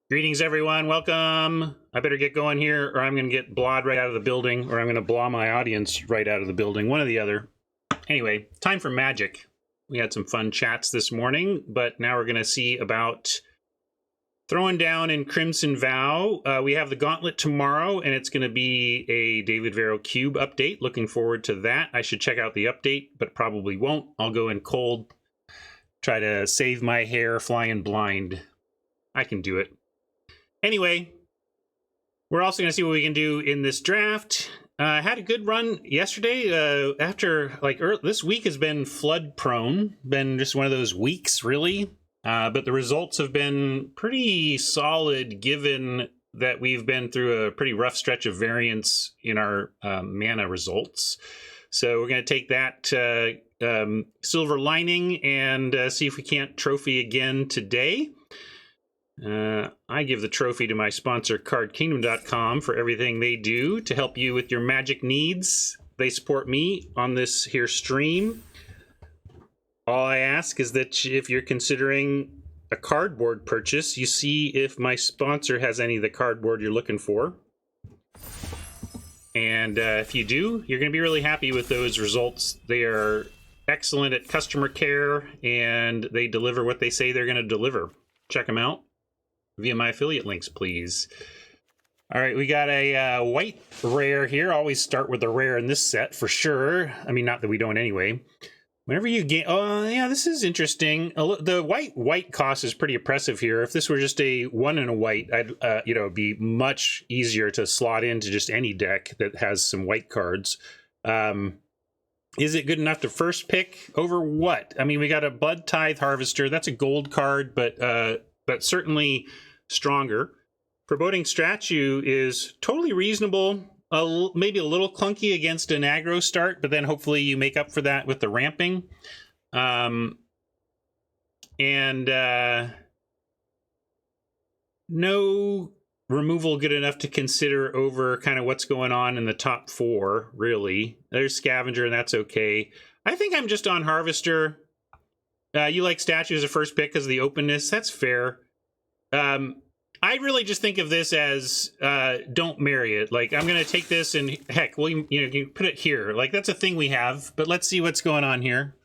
Greetings, everyone. Welcome. I better get going here, or I'm going to get blawed right out of the building, or I'm going to blaw my audience right out of the building. One or the other. Anyway, time for magic. We had some fun chats this morning, but now we're going to see about throwing down in Crimson Vow. We have the gauntlet tomorrow, and it's going to be a David Vero Cube update. Looking forward to that. I should check out the update, but probably won't. I'll go in cold, try to save my hair flying blind. I can do it. Anyway, we're also going to see what we can do in this draft. Had a good run yesterday. This week has been flood prone. Been just one of those weeks, really. But the results have been pretty solid, given that we've been through a pretty rough stretch of variance in our mana results. So we're going to take that silver lining and see if we can't trophy again today. I give the trophy to my sponsor, CardKingdom.com, for everything they do to help you with your magic needs. They support me on this here stream. All I ask is that if you're considering a cardboard purchase, you see if my sponsor has any of the cardboard you're looking for. And if you do, you're going to be really happy with those results. They are excellent at customer care, and they deliver what they say they're going to deliver. Check them out via my affiliate links, please. All right, we got a white rare here. Always start with the rare in this set for sure. I mean, not that we don't anyway. Whenever you get, oh yeah, this is interesting. The white cost is pretty oppressive here. If this were just a 1 and a white, I'd it'd be much easier to slot into just any deck that has some white cards. Is it good enough to first pick over what? I mean, we got a Blood Tithe Harvester. That's a gold card, but certainly stronger. Foreboding Statue is totally reasonable. Maybe a little clunky against an aggro start, but then hopefully you make up for that with the ramping. No removal good enough to consider over kind of what's going on in the top 4, really. There's Scavenger, and that's okay. I think I'm just on Harvester. You like Statue as a first pick because of the openness. That's fair. I really just think of this as don't marry it. Like, I'm going to take this and heck, well, you put it here. Like, that's a thing we have, but let's see what's going on here.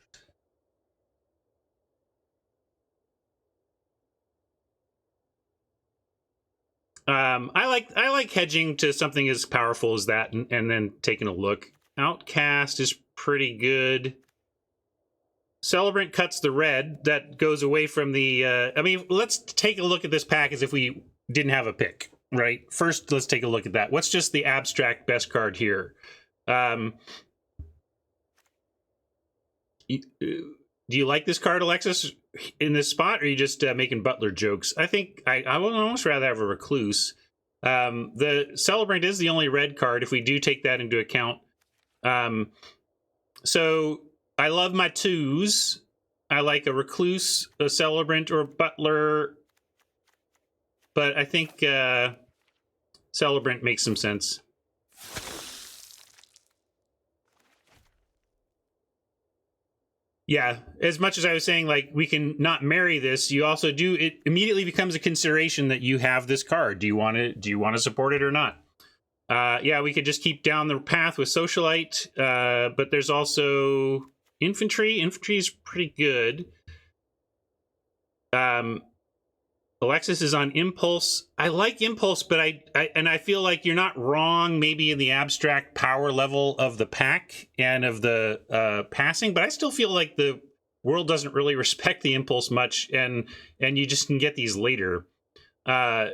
I like hedging to something as powerful as that and then taking a look. Outcast is pretty good. Celebrant cuts the red. That goes away from the... I mean, let's take a look at this pack as if we didn't have a pick, right? First, let's take a look at that. What's just the abstract best card here? Do you like this card, Alexis, in this spot, or are you just making Butler jokes? I think I would almost rather have a Recluse. The Celebrant is the only red card, if we do take that into account. So... I love my 2s. I like a Recluse, a Celebrant, or a Butler. But I think Celebrant makes some sense. Yeah, as much as I was saying, like, we can not marry this, you also do, it immediately becomes a consideration that you have this card. Do you want to support it or not? Yeah, we could just keep down the path with Socialite, but there's also... Infantry is pretty good. Alexis is on Impulse. I like Impulse, but I feel like you're not wrong maybe in the abstract power level of the pack and of the passing, but I still feel like the world doesn't really respect the Impulse much, and you just can get these later.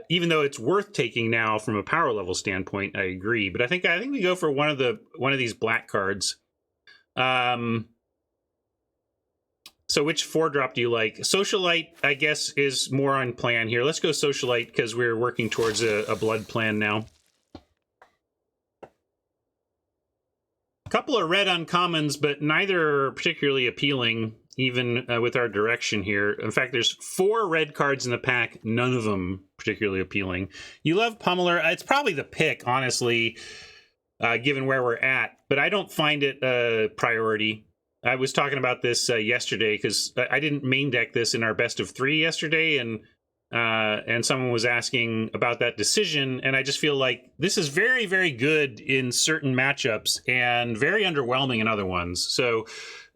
Even though it's worth taking now from a power level standpoint, I agree. But I think we go for one of these black cards. So which 4-drop do you like? Socialite, I guess, is more on plan here. Let's go Socialite because we're working towards a blood plan now. A couple of red uncommons, but neither are particularly appealing, even with our direction here. In fact, there's 4 red cards in the pack, none of them particularly appealing. You love Pummeler. It's probably the pick, honestly, given where we're at, but I don't find it a priority. I was talking about this yesterday because I didn't main deck this in our best of 3 yesterday, and and someone was asking about that decision, and I just feel like this is very, very good in certain matchups and very underwhelming in other ones. So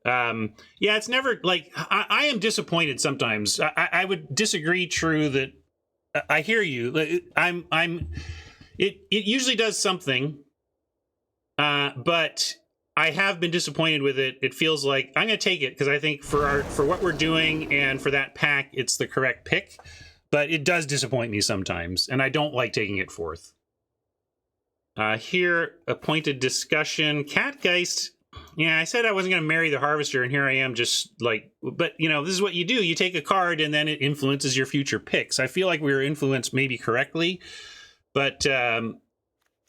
yeah, it's never like I am disappointed sometimes. I would disagree, True, that I hear you. It usually does something, but I have been disappointed with it. It feels like I'm going to take it because I think for what we're doing and for that pack, it's the correct pick. But it does disappoint me sometimes, and I don't like taking it fourth. Here, appointed discussion. Catgeist. Yeah, I said I wasn't going to marry the Harvester, and here I am just like, but you know, this is what you do. You take a card, and then it influences your future picks. I feel like we were influenced maybe correctly, but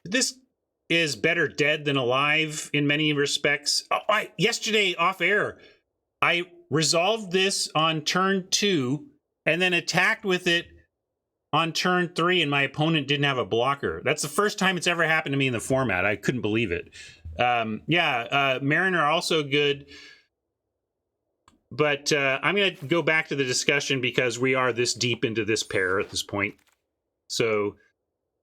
this is better dead than alive in many respects. Yesterday, off air, I resolved this on turn 2, and then attacked with it on turn 3, and my opponent didn't have a blocker. That's the first time it's ever happened to me in the format. I couldn't believe it. Mariner also good, but I'm going to go back to the discussion because we are this deep into this pair at this point. So,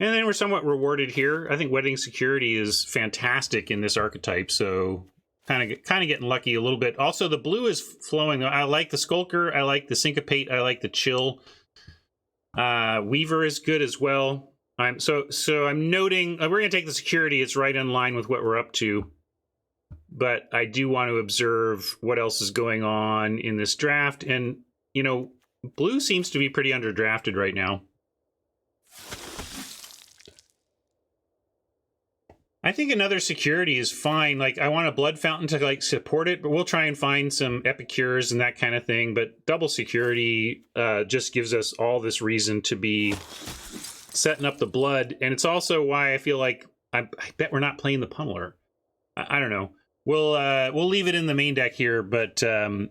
and then we're somewhat rewarded here. I think Wedding Security is fantastic in this archetype, so kind of getting lucky a little bit. Also, the blue is flowing. I like the Skulker. I like the Syncopate. I like the Chill. Weaver is good as well. So I'm noting we're going to take the security. It's right in line with what we're up to. But I do want to observe what else is going on in this draft. And, you know, blue seems to be pretty underdrafted right now. I think another security is fine. Like, I want a Blood Fountain to, like, support it, but we'll try and find some Epicures and that kind of thing. But double security just gives us all this reason to be setting up the blood. And it's also why I feel like I bet we're not playing the Pummeler. I don't know. We'll leave it in the main deck here, but I'm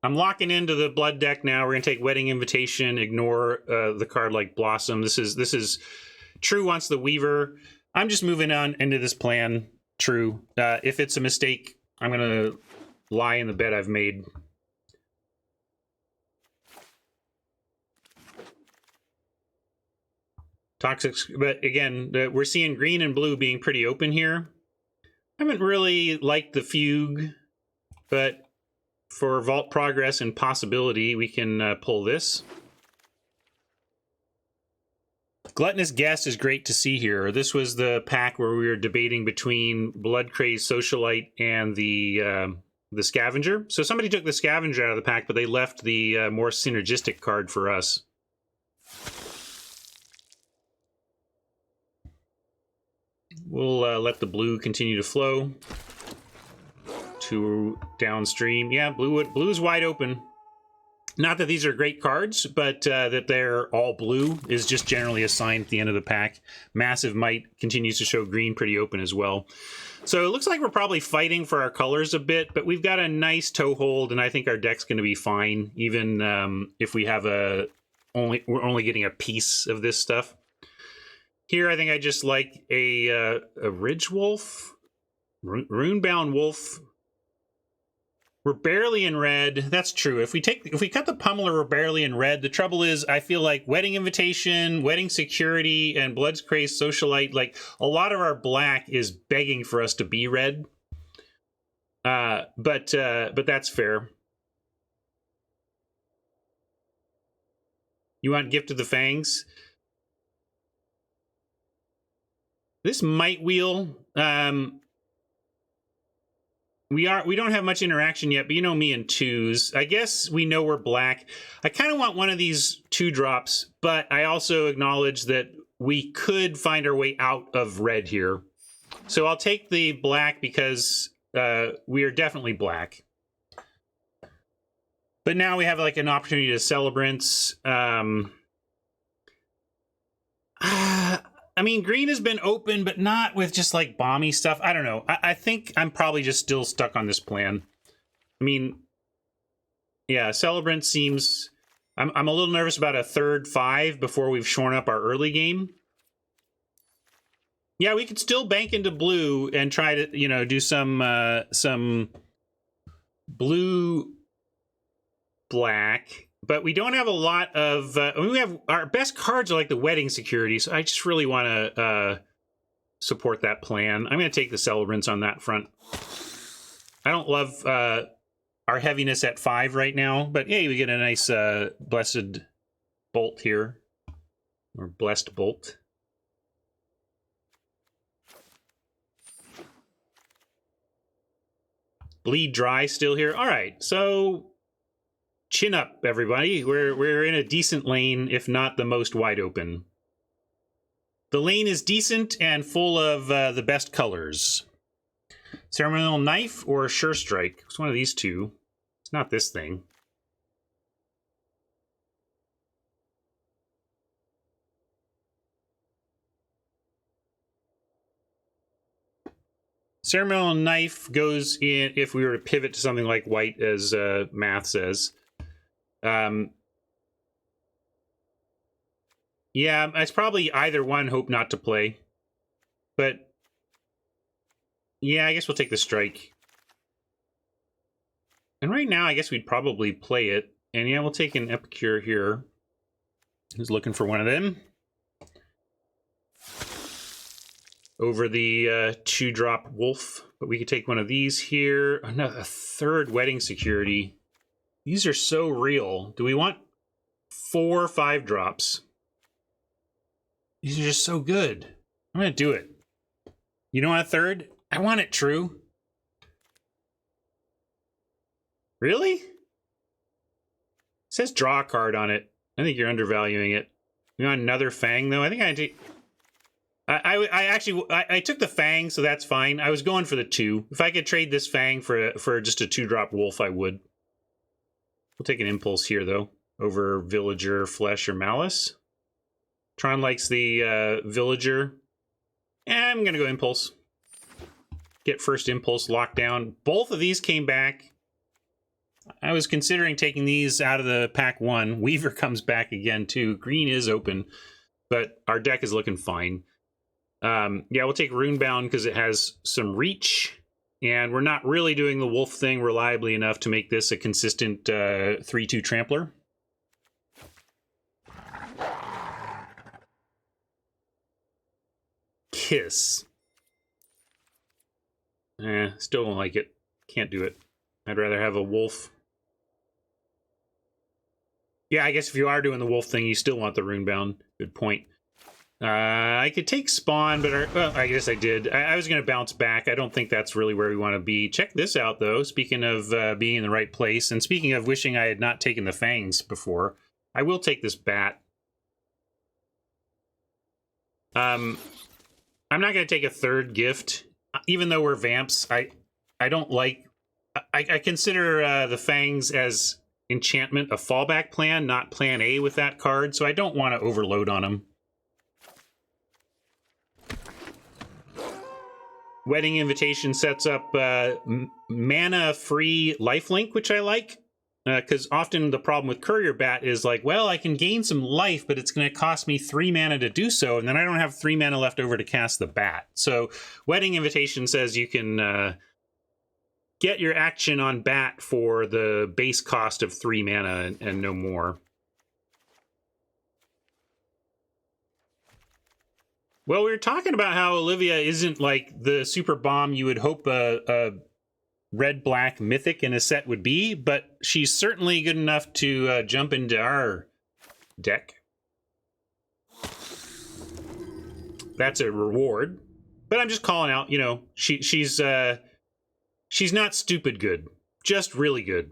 locking into the blood deck now. We're going to take Wedding Invitation, ignore the card like Blossom. This is True wants the Weaver. I'm just moving on into this plan, True. If it's a mistake, I'm going to lie in the bed I've made. Toxic, but again, we're seeing green and blue being pretty open here. I haven't really liked the Fugue, but for Vault Progress and Possibility, we can pull this. Gluttonous Guest is great to see here. This was the pack where we were debating between Blood Crazed Socialite and the Scavenger. So somebody took the Scavenger out of the pack, but they left the more synergistic card for us. We'll let the blue continue to flow to downstream. Yeah, blue's wide open. Not that these are great cards, but that they're all blue is just generally a sign at the end of the pack. Massive Might continues to show green pretty open as well. So it looks like we're probably fighting for our colors a bit, but we've got a nice toehold, and I think our deck's going to be fine, even if we have we're only getting a piece of this stuff. Here, I think I just like a Ridge Wolf, Runebound Wolf. We're barely in red. That's true. If we cut the Pummeler, we're barely in red. The trouble is, I feel like Wedding Invitation, Wedding Security, and Blood's Crazed Socialite, like a lot of our black is begging for us to be red. But that's fair. You want Gift of the Fangs? This Might Wheel, we don't have much interaction yet, but you know me and twos. I guess we know we're black. I kind of want one of these 2-drops, but I also acknowledge that we could find our way out of red here. So I'll take the black because we are definitely black. But now we have like an opportunity to Celebrants. I mean, green has been open, but not with just like bomby stuff. I don't know. I think I'm probably just still stuck on this plan. I mean, yeah, Celebrant seems... I'm a little nervous about a third 5 before we've shorn up our early game. Yeah, we could still bank into blue and try to, you know, do some blue black, but we don't have a lot of... we have our best cards are like the wedding security, so I just really want to support that plan. I'm going to take the celebrants on that front. I don't love our heaviness at 5 right now, but hey, we get a nice blessed bolt here, or blessed bolt. Bleed dry still here. All right, so chin up, everybody. We're in a decent lane, if not the most wide open. The lane is decent and full of the best colors. Ceremonial Knife or Sure Strike? It's one of these two. It's not this thing. Ceremonial Knife goes in if we were to pivot to something like white, as math says. Yeah, it's probably either one, hope not to play. But yeah, I guess we'll take the strike. And right now, I guess we'd probably play it. And yeah, we'll take an Epicure here. Who's looking for one of them? Over the 2-drop wolf. But we could take one of these here. Another 3rd wedding security. These are so real. Do we want 4 5-drops? These are just so good. I'm going to do it. You don't want a 3rd? I want it true. Really? It says draw a card on it. I think you're undervaluing it. You want another Fang, though? I think I take... I took the Fang, so that's fine. I was going for the 2. If I could trade this Fang for just a 2-drop wolf, I would. We'll take an Impulse here, though, over Villager, Flesh, or Malice. Tron likes the Villager. And I'm going to go Impulse. Get first Impulse locked down. Both of these came back. I was considering taking these out of the pack 1. Weaver comes back again, too. Green is open, but our deck is looking fine. Yeah, we'll take Runebound because it has some reach, and we're not really doing the wolf thing reliably enough to make this a consistent 3-2 trampler. Kiss. Still don't like it. Can't do it. I'd rather have a wolf. Yeah, I guess if you are doing the wolf thing, you still want the Runebound. Good point. I could take Spawn, but well, I guess I did. I was going to bounce back. I don't think that's really where we want to be. Check this out, though. Speaking of being in the right place, and speaking of wishing I had not taken the Fangs before, I will take this Bat. I'm not going to take a 3rd gift, even though we're Vamps. I don't like... I consider the Fangs as enchantment a fallback plan, not plan A with that card, so I don't want to overload on them. Wedding Invitation sets up mana-free lifelink, which I like, because often the problem with Courier Bat is like, well, I can gain some life, but it's going to cost me 3 mana to do so, and then I don't have 3 mana left over to cast the Bat. So Wedding Invitation says you can get your action on Bat for the base cost of 3 mana and no more. Well, we were talking about how Olivia isn't like the super bomb you would hope a red-black mythic in a set would be, but she's certainly good enough to jump into our deck. That's a reward. But I'm just calling out, you know, she's not stupid good, just really good.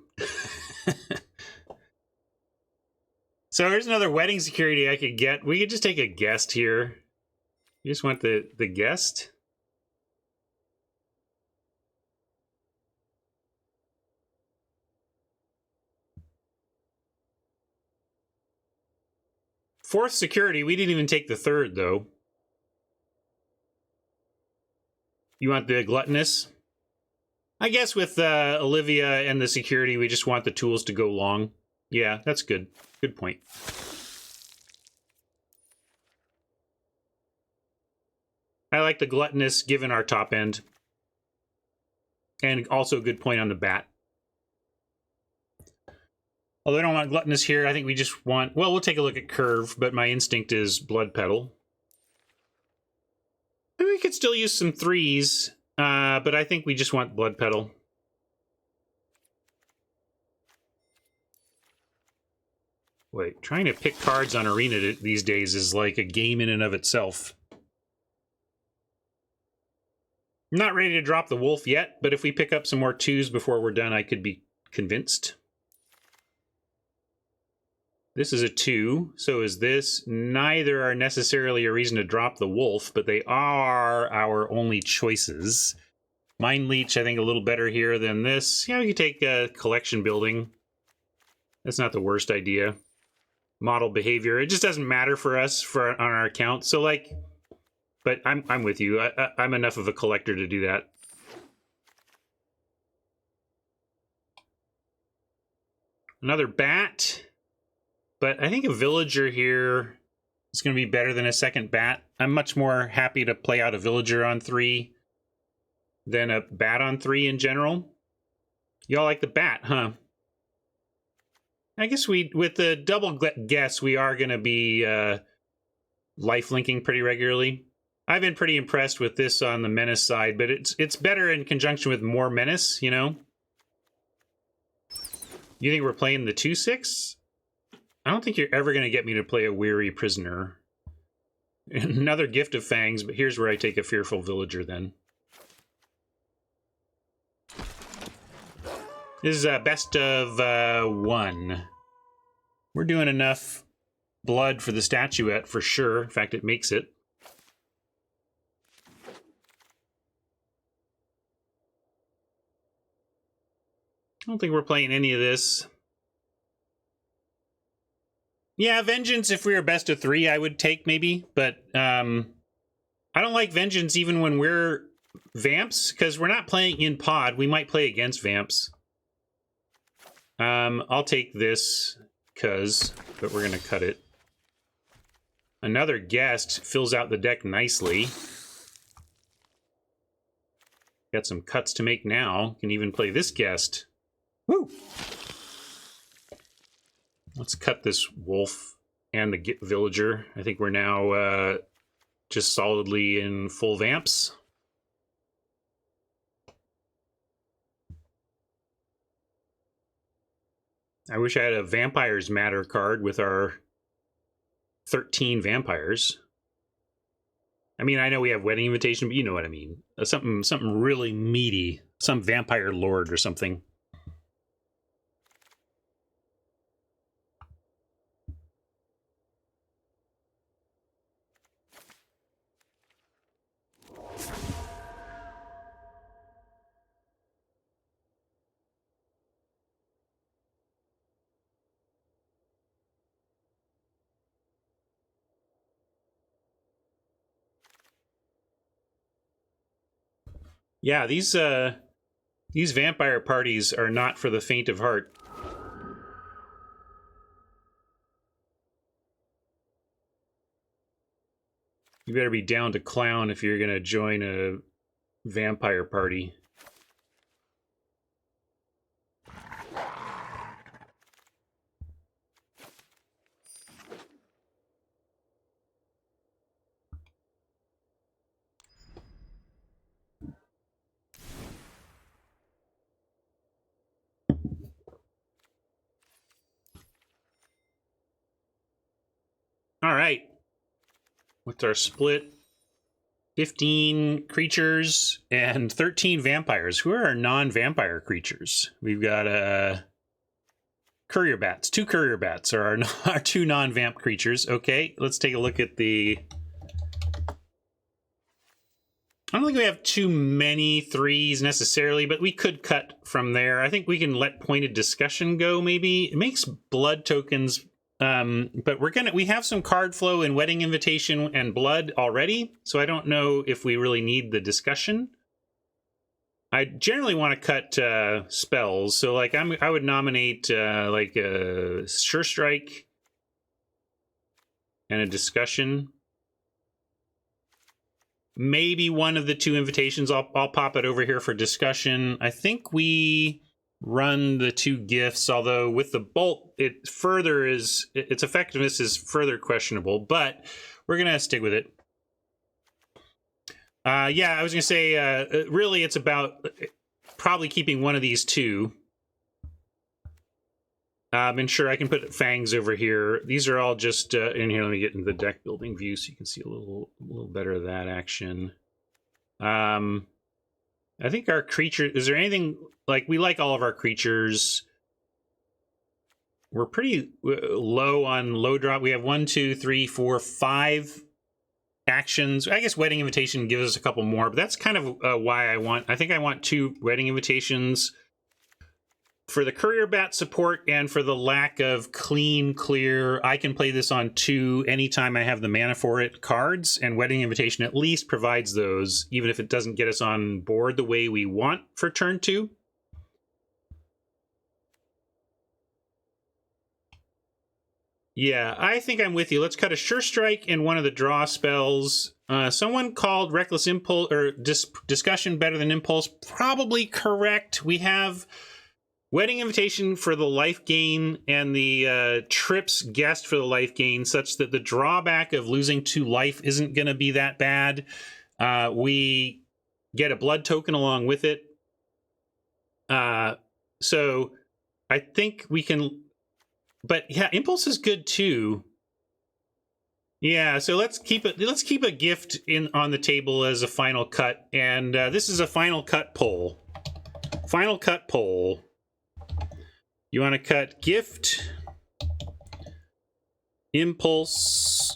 So here's another wedding security I could get. We could just take a guest here. You just want the guest? Fourth security, we didn't even take the 3rd, though. You want the gluttonous? I guess with Olivia and the security, we just want the tools to go long. Yeah, that's good. Good point. I like the gluttonous given our top end. And also a good point on the Bat. Although I don't want Gluttonous here, I think we just want... Well, we'll take a look at Curve, but my instinct is Blood Petal. Maybe we could still use some 3s, but I think we just want Blood Petal. Wait, trying to pick cards on Arena these days is like a game in and of itself. I'm not ready to drop the Wolf yet, but if we pick up some more 2s before we're done, I could be convinced. This is a 2, so is this. Neither are necessarily a reason to drop the Wolf, but they are our only choices. Mind Leech, I think, a little better here than this. Yeah, we could take Collection Building. That's not the worst idea. Model Behavior. It just doesn't matter for us on our account. So, like, but I'm with you. I'm enough of a collector to do that. Another Bat. But I think a Villager here is going to be better than a second Bat. I'm much more happy to play out a Villager on 3 than a Bat on 3 in general. Y'all like the Bat, huh? I guess with the double guess, we are going to be life linking pretty regularly. I've been pretty impressed with this on the Menace side, but it's better in conjunction with more Menace, you know? You think we're playing the 2/6? I don't think you're ever going to get me to play a Weary Prisoner. Another Gift of Fangs, but here's where I take a Fearful Villager then. This is a best of 1. We're doing enough blood for the statuette for sure. In fact, it makes it. I don't think we're playing any of this. Yeah, Vengeance, if we were best of 3, I would take maybe. But I don't like Vengeance even when we're Vamps, because we're not playing in pod. We might play against Vamps. I'll take this, but we're going to cut it. Another Guest fills out the deck nicely. Got some cuts to make now. Can even play this Guest. Woo! Let's cut this Wolf and the Villager. I think we're now just solidly in full Vamps. I wish I had a Vampires Matter card with our 13 vampires. I mean, I know we have Wedding Invitation, but you know what I mean. Something really meaty. Some Vampire Lord or something. Yeah, these vampire parties are not for the faint of heart. You better be down to clown if you're going to join a vampire party. All right. What's our split? 15 creatures and 13 vampires. Who are our non-vampire creatures? We've got Courier Bats. 2 Courier Bats are our 2 non-vamp creatures. Okay, let's take a look at the... I don't think we have too many 3s necessarily, but we could cut from there. I think we can let Pointed Discussion go, maybe. It makes blood tokens... but we have some card flow in Wedding Invitation and Blood already, so I don't know if we really need the discussion. I generally want to cut spells, so like I would nominate like a Sure Strike and a discussion. Maybe one of the 2 invitations. I'll pop it over here for discussion. I think we run the 2 gifts, although with the bolt, its effectiveness is further questionable, but we're going to stick with it. Yeah, I was going to say, really, it's about probably keeping one of these 2. And sure, I can put fangs over here. These are all just in here. Let me get into the deck building view so you can see a little better of that action. I think our creature, is there anything, like, we like all of our creatures. We're pretty low on low drop. We have 1, 2, 3, 4, 5 actions. I guess Wedding Invitation gives us a couple more, but that's kind of why I think I want 2 Wedding Invitations for the Courier Bat support and for the lack of clean, clear, I can play this on 2 anytime I have the mana for it cards, and Wedding Invitation at least provides those, even if it doesn't get us on board the way we want for turn 2. Yeah, I think I'm with you. Let's cut a Sure Strike and one of the draw spells. Someone called Reckless Impulse, or Discussion better than Impulse. Probably correct. We have Wedding Invitation for the life gain and the Trips Guest for the life gain, such that the drawback of losing 2 life isn't going to be that bad. We get a blood token along with it. So I think we can... But yeah, Impulse is good too. Yeah, so let's keep a gift on the table as a final cut, and this is a final cut poll. Final cut poll. You want to cut gift, impulse,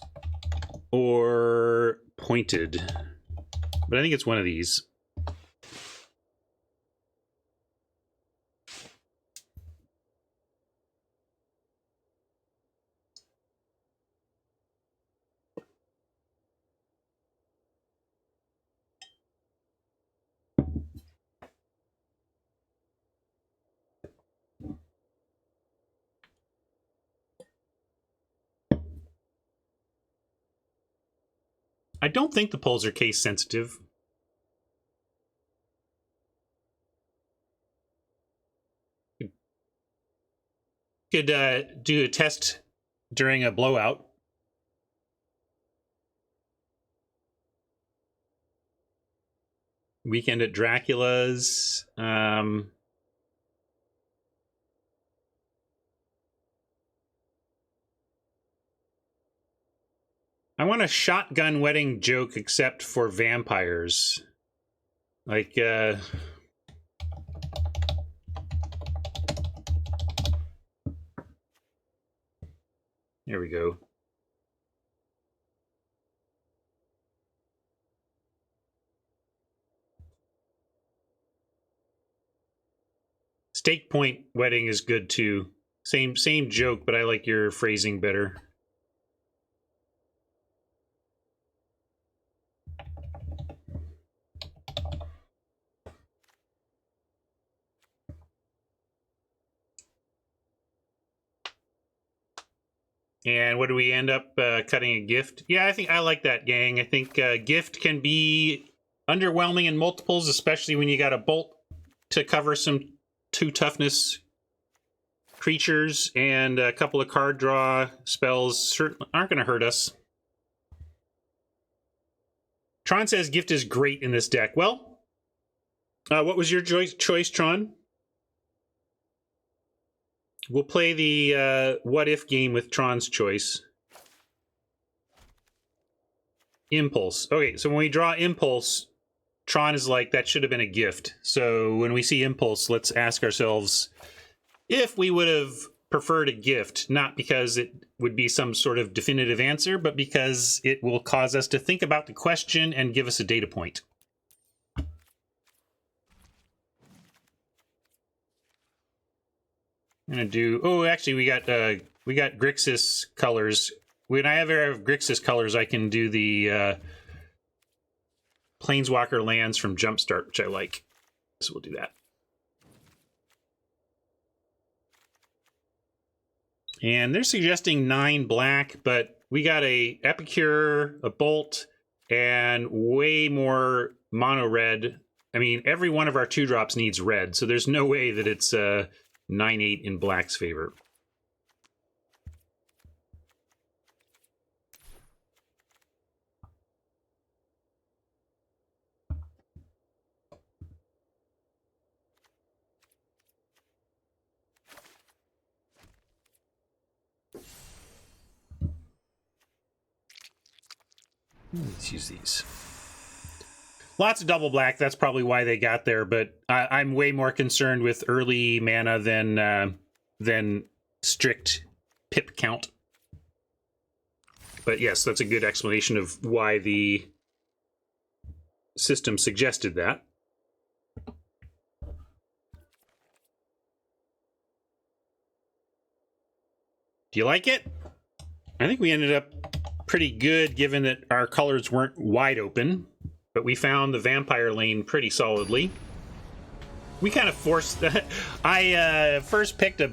or pointed? But I think it's one of these. I don't think the polls are case sensitive. Could do a test during a blowout. Weekend at Dracula's. I want a shotgun wedding joke except for vampires. Like, here we go. Stakepoint wedding is good too. Same joke, but I like your phrasing better. And what do we end up cutting a gift? Yeah, I think I like that, gang. I think gift can be underwhelming in multiples, especially when you got a bolt to cover some 2 toughness creatures, and a couple of card draw spells certainly aren't going to hurt us. Tron says gift is great in this deck. Well, what was your choice, Tron? We'll play the what if game with Tron's choice. Impulse. Okay, so when we draw Impulse, Tron is like, that should have been a gift. So when we see Impulse, let's ask ourselves if we would have preferred a gift, not because it would be some sort of definitive answer, but because it will cause us to think about the question and give us a data point. I'm gonna do. Oh, actually, we got Grixis colors. When I have Grixis colors, I can do the Planeswalker lands from Jumpstart, which I like. So we'll do that. And they're suggesting 9 black, but we got a Epicure, a Bolt, and way more mono red I mean, every one of our 2-drops needs red, so there's no way that it's 9-8 in black's favor. Let's use these. Lots of double black. That's probably why they got there. But I'm way more concerned with early mana than strict pip count. But yes, that's a good explanation of why the system suggested that. Do you like it? I think we ended up pretty good, given that our colors weren't wide open, but we found the vampire lane pretty solidly. We kind of forced that. I first picked a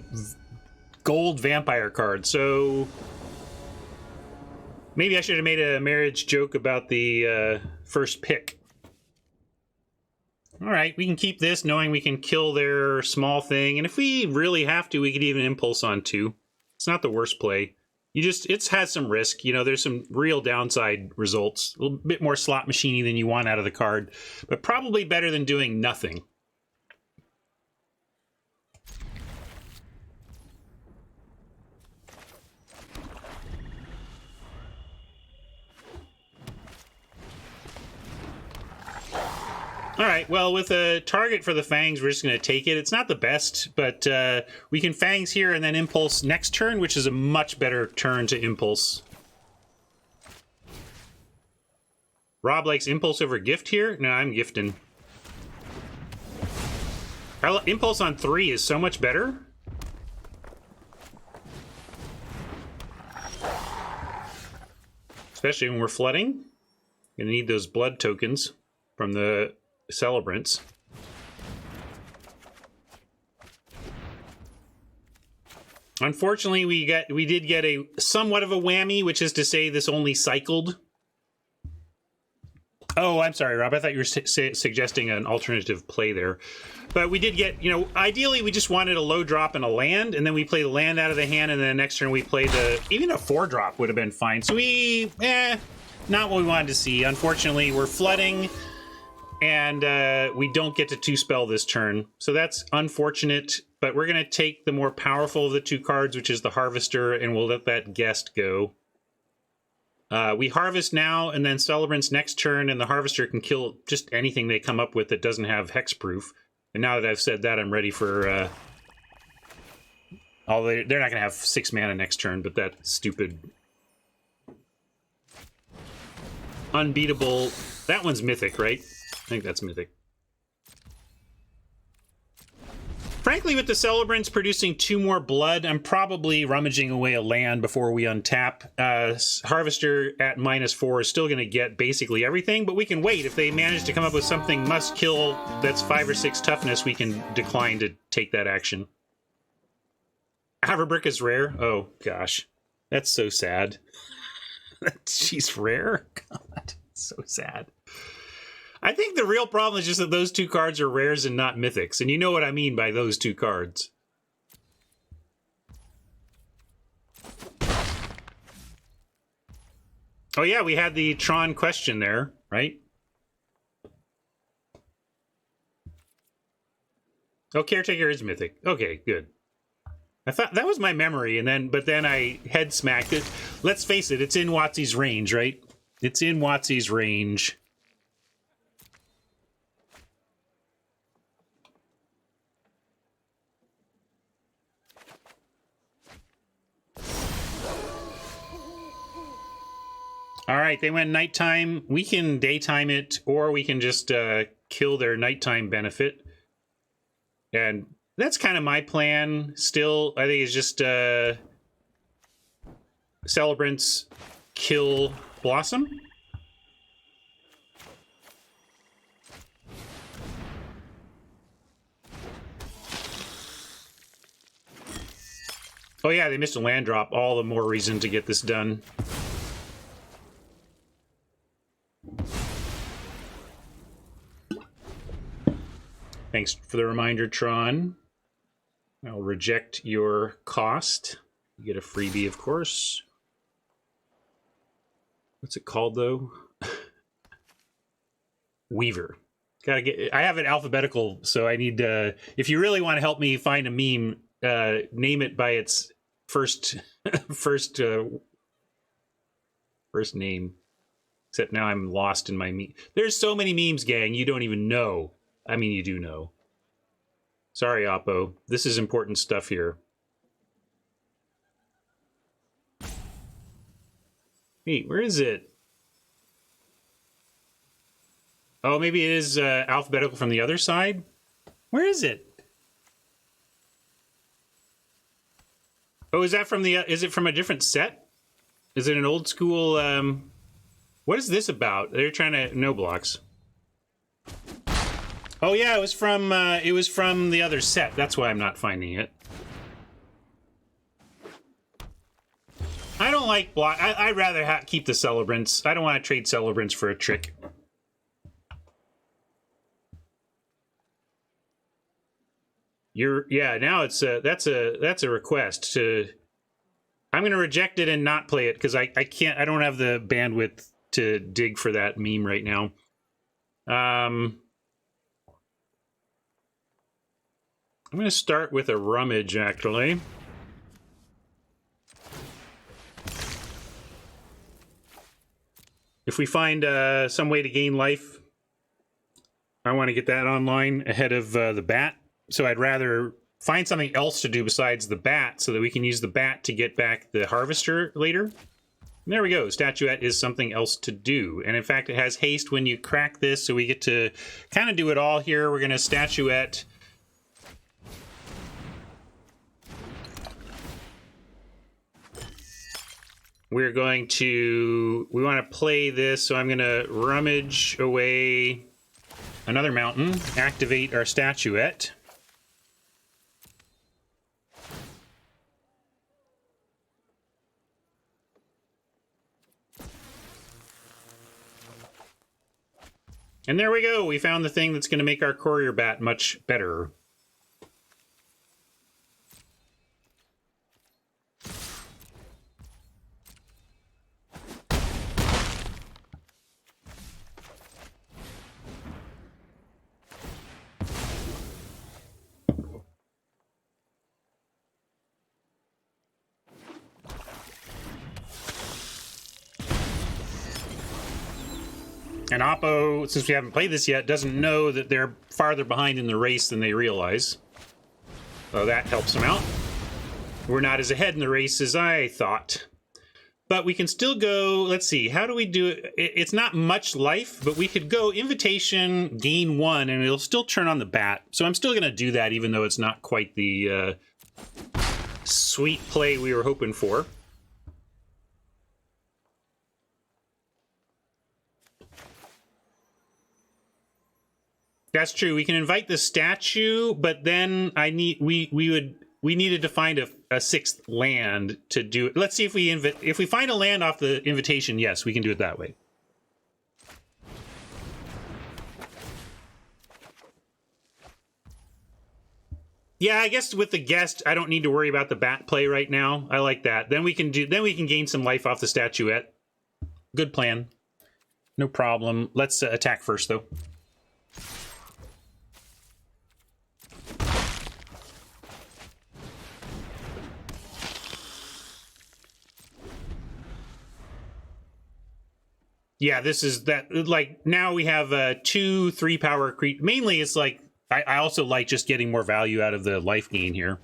gold vampire card, so maybe I should have made a marriage joke about the first pick. All right, we can keep this, knowing we can kill their small thing, and if we really have to, we could even impulse on 2. It's not the worst play. It has some risk. You know, there's some real downside results. A little bit more slot machine-y than you want out of the card, but probably better than doing nothing. All right, well, with a target for the Fangs, we're just going to take it. It's not the best, but we can Fangs here and then Impulse next turn, which is a much better turn to Impulse. Rob likes Impulse over Gift here? No, I'm gifting. Impulse on 3 is so much better. Especially when we're flooding. Gonna need those blood tokens from the celebrants. Unfortunately, we did get a somewhat of a whammy, which is to say this only cycled. Oh, I'm sorry, Rob. I thought you were suggesting an alternative play there. But we did get, you know, ideally we just wanted a low drop and a land, and then we play the land out of the hand, and then the next turn we play even a 4-drop would have been fine. So not what we wanted to see. Unfortunately, we're flooding, and we don't get to 2-spell this turn. So that's unfortunate, but we're going to take the more powerful of the 2 cards, which is the Harvester, and we'll let that guest go. We harvest now, and then Celebrants next turn, and the Harvester can kill just anything they come up with that doesn't have hexproof. And now that I've said that, I'm ready for... they're not going to have 6 mana next turn, but that stupid... Unbeatable... That one's Mythic, right? I think that's Mythic. Frankly, with the Celebrants producing 2 more blood, I'm probably rummaging away a land before we untap. Harvester at -4 is still going to get basically everything, but we can wait. If they manage to come up with something must-kill that's 5 or 6 toughness, we can decline to take that action. Haverbrick is rare? Oh, gosh. That's so sad. She's rare? God, so sad. I think the real problem is just that those 2 cards are rares and not mythics. And you know what I mean by those 2 cards. Oh yeah, we had the Tron question there, right? Oh, Caretaker is mythic. Okay, good. I thought that was my memory, but then I head smacked it. Let's face it, it's in WotC's range, right? It's in WotC's range. All right, they went nighttime. We can daytime it, or we can just kill their nighttime benefit. And that's kind of my plan still. I think it's just Celebrants kill Blossom. Oh yeah, they missed a land drop. All the more reason to get this done. Thanks for the reminder, Tron. I'll reject your cost. You get a freebie, of course. What's it called, though? Weaver. Gotta get. I have it alphabetical, so I need to. If you really want to help me find a meme, name it by its first name. Except now I'm lost in my meme. There's so many memes, gang. You don't even know. I mean, you do know. Sorry, Oppo. This is important stuff here. Hey, where is it? Oh, maybe it is alphabetical from the other side? Where is it? Oh, is that from the... is it from a different set? Is it an old school... what is this about? They're trying to... No blocks. Oh, yeah, it was from the other set. That's why I'm not finding it. I don't like block... I'd rather keep the celebrants. I don't want to trade celebrants for a trick. Yeah, now it's that's a request to... I'm going to reject it and not play it because I don't have the bandwidth to dig for that meme right now. I'm going to start with a rummage, actually. If we find some way to gain life, I want to get that online ahead of the bat. So I'd rather find something else to do besides the bat so that we can use the bat to get back the harvester later. And there we go. Statuette is something else to do. And in fact, it has haste when you crack this, so we get to kind of do it all here. We're going to statuette. We're going to... We want to play this, so I'm going to rummage away another mountain, activate our statuette. And there we go. We found the thing that's going to make our courier bat much better. And Oppo, since we haven't played this yet, doesn't know that they're farther behind in the race than they realize. So that helps them out. We're not as ahead in the race as I thought. But we can still go, let's see, how do we do it? It's not much life, but we could go invitation, gain 1, and it'll still turn on the bat. So I'm still going to do that, even though it's not quite the sweet play we were hoping for. That's true. We can invite the statue, but then we needed to find a 6th land to do it. Let's see if we find a land off the invitation. Yes, we can do it that way. Yeah, I guess with the guest, I don't need to worry about the bat play right now. I like that. Then we can gain some life off the statuette. Good plan. No problem. Let's attack first, though. Yeah, this is that, like, now we have 2 3-power creep. Mainly, it's like, I also like just getting more value out of the life gain here.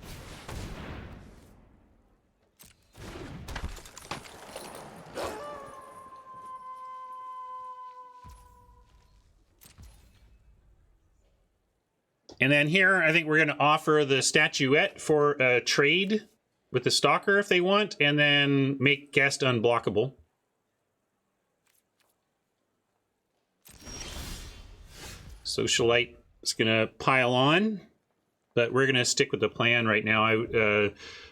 And then here, I think we're going to offer the statuette for a trade with the stalker if they want, and then make guest unblockable. Socialite is going to pile on, but we're going to stick with the plan right now. I'm going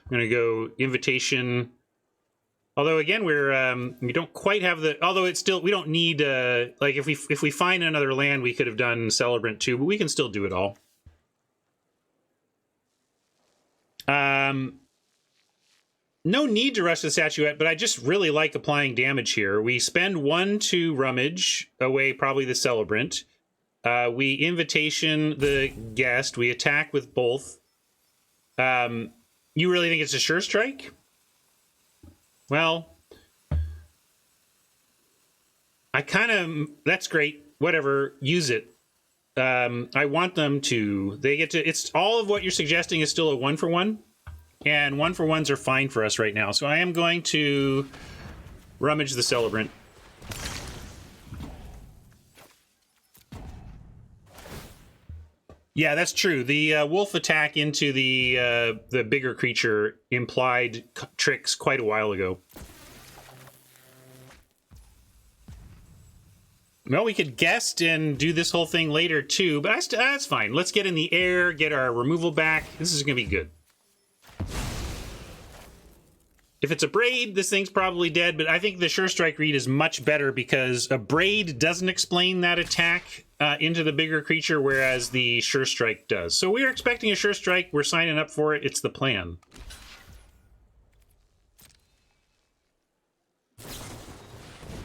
to go invitation. Although again, we don't quite have the. Although it's still, we don't need like if we find another land, we could have done Celebrant too, but we can still do it all. No need to rush the statuette, but I just really like applying damage here. We spend 1 to rummage away probably the celebrant. We invitation the guest. We attack with both. You really think it's a sure strike? Well, that's great. Whatever, use it. I want them to. They get to. It's all of what you're suggesting is still a 1-for-1. And 1-for-1s are fine for us right now. So I am going to rummage the celebrant. Yeah, that's true. The wolf attack into the bigger creature implied tricks quite a while ago. Well, we could guest and do this whole thing later too, but that's fine. Let's get in the air, get our removal back. This is going to be good. If it's a braid, this thing's probably dead, but I think the Sure Strike read is much better because a braid doesn't explain that attack into the bigger creature, whereas the Sure Strike does. So we're expecting a Sure Strike. We're signing up for it. It's the plan.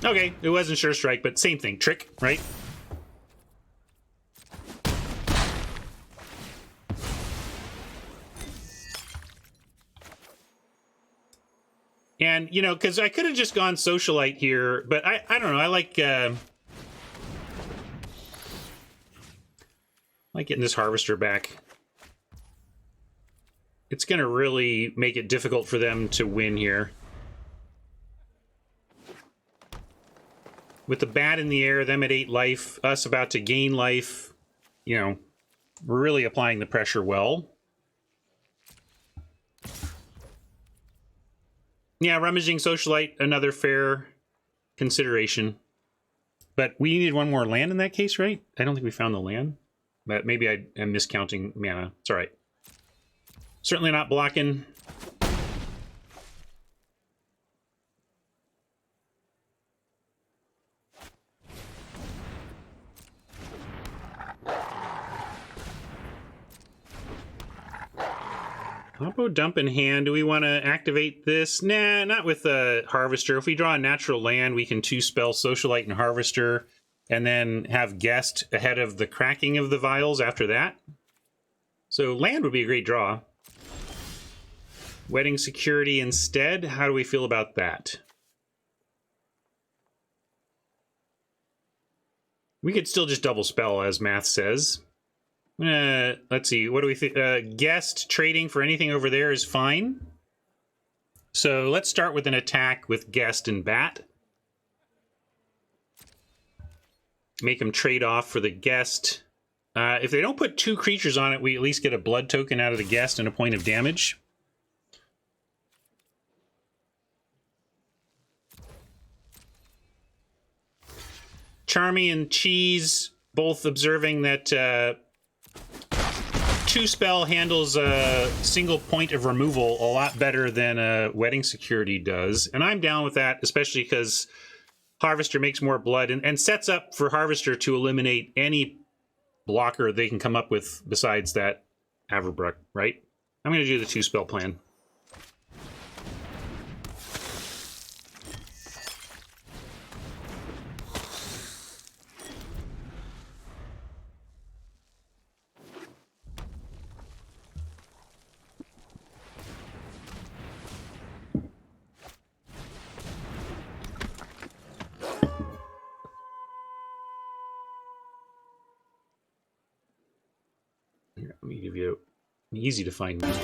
Okay, it wasn't Sure Strike, but same thing. Trick, right? And, you know, because I could have just gone Socialite here, but I don't know. I like getting this Harvester back. It's going to really make it difficult for them to win here. With the bat in the air, them at 8 life, us about to gain life, you know, we're really applying the pressure well. Yeah, rummaging Socialite, another fair consideration. But we needed 1 more land in that case, right? I don't think we found the land. But maybe I am miscounting mana. It's all right. Certainly not blocking. Combo dump in hand. Do we want to activate this? Nah, not with a Harvester. If we draw a natural land, we can 2-spell Socialite and Harvester, and then have Guest ahead of the cracking of the vials after that. So land would be a great draw. Wedding Security instead. How do we feel about that? We could still just double spell, as math says. Let's see. What do we think? Guest trading for anything over there is fine. So let's start with an attack with Guest and Bat. Make them trade off for the Guest. If they don't put 2 creatures on it, we at least get a blood token out of the Guest and a point of damage. Charmy and Cheese both observing that 2-spell handles a single point of removal a lot better than Wedding Security does. And I'm down with that, especially because Harvester makes more blood and sets up for Harvester to eliminate any blocker they can come up with besides that Averbruck, right? I'm going to do the 2-spell plan. Here, let me give you an easy to find music.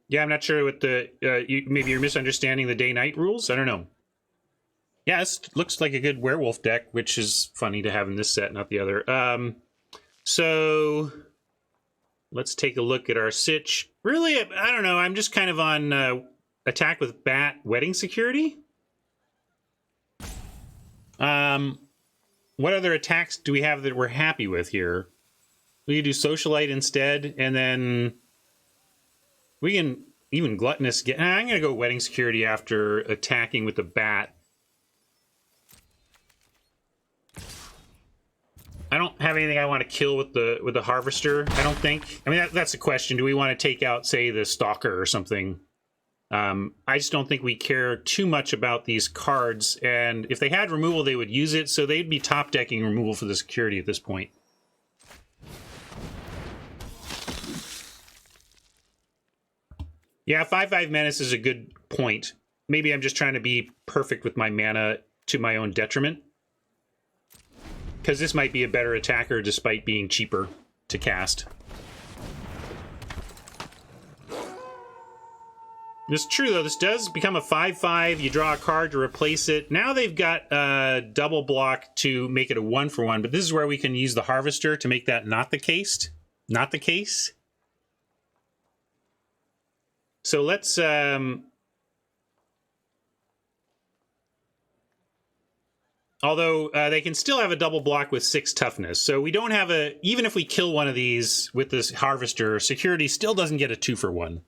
Yeah, I'm not sure what the maybe you're misunderstanding the day-night rules. I don't know. Yeah, this looks like a good werewolf deck, which is funny to have in this set, not the other. So let's take a look at our sitch. Really, I don't know. I'm just kind of on attack with Bat, Wedding Security. What other attacks do we have that we're happy with here? We could do Socialite instead, and then we can even gluttonous. I'm going to go wedding security after attacking with the bat. I don't have anything I want to kill with the harvester, I don't think. I mean, that's the question. Do we want to take out, say, the stalker or something? I just don't think we care too much about these cards. And if they had removal, they would use it. So they'd be top decking removal for the security at this point. Yeah, 5/5 Menace is a good point. Maybe I'm just trying to be perfect with my mana to my own detriment. Because this might be a better attacker despite being cheaper to cast. It's true, though. This does become a 5/5. You draw a card to replace it. Now they've got a double block to make it a 1-for-1, but this is where we can use the Harvester to make that not the case. Not the case. So let's... Although they can still have a double block with 6 toughness. So we don't have a... Even if we kill one of these with this Harvester, security still doesn't get a 2-for-1.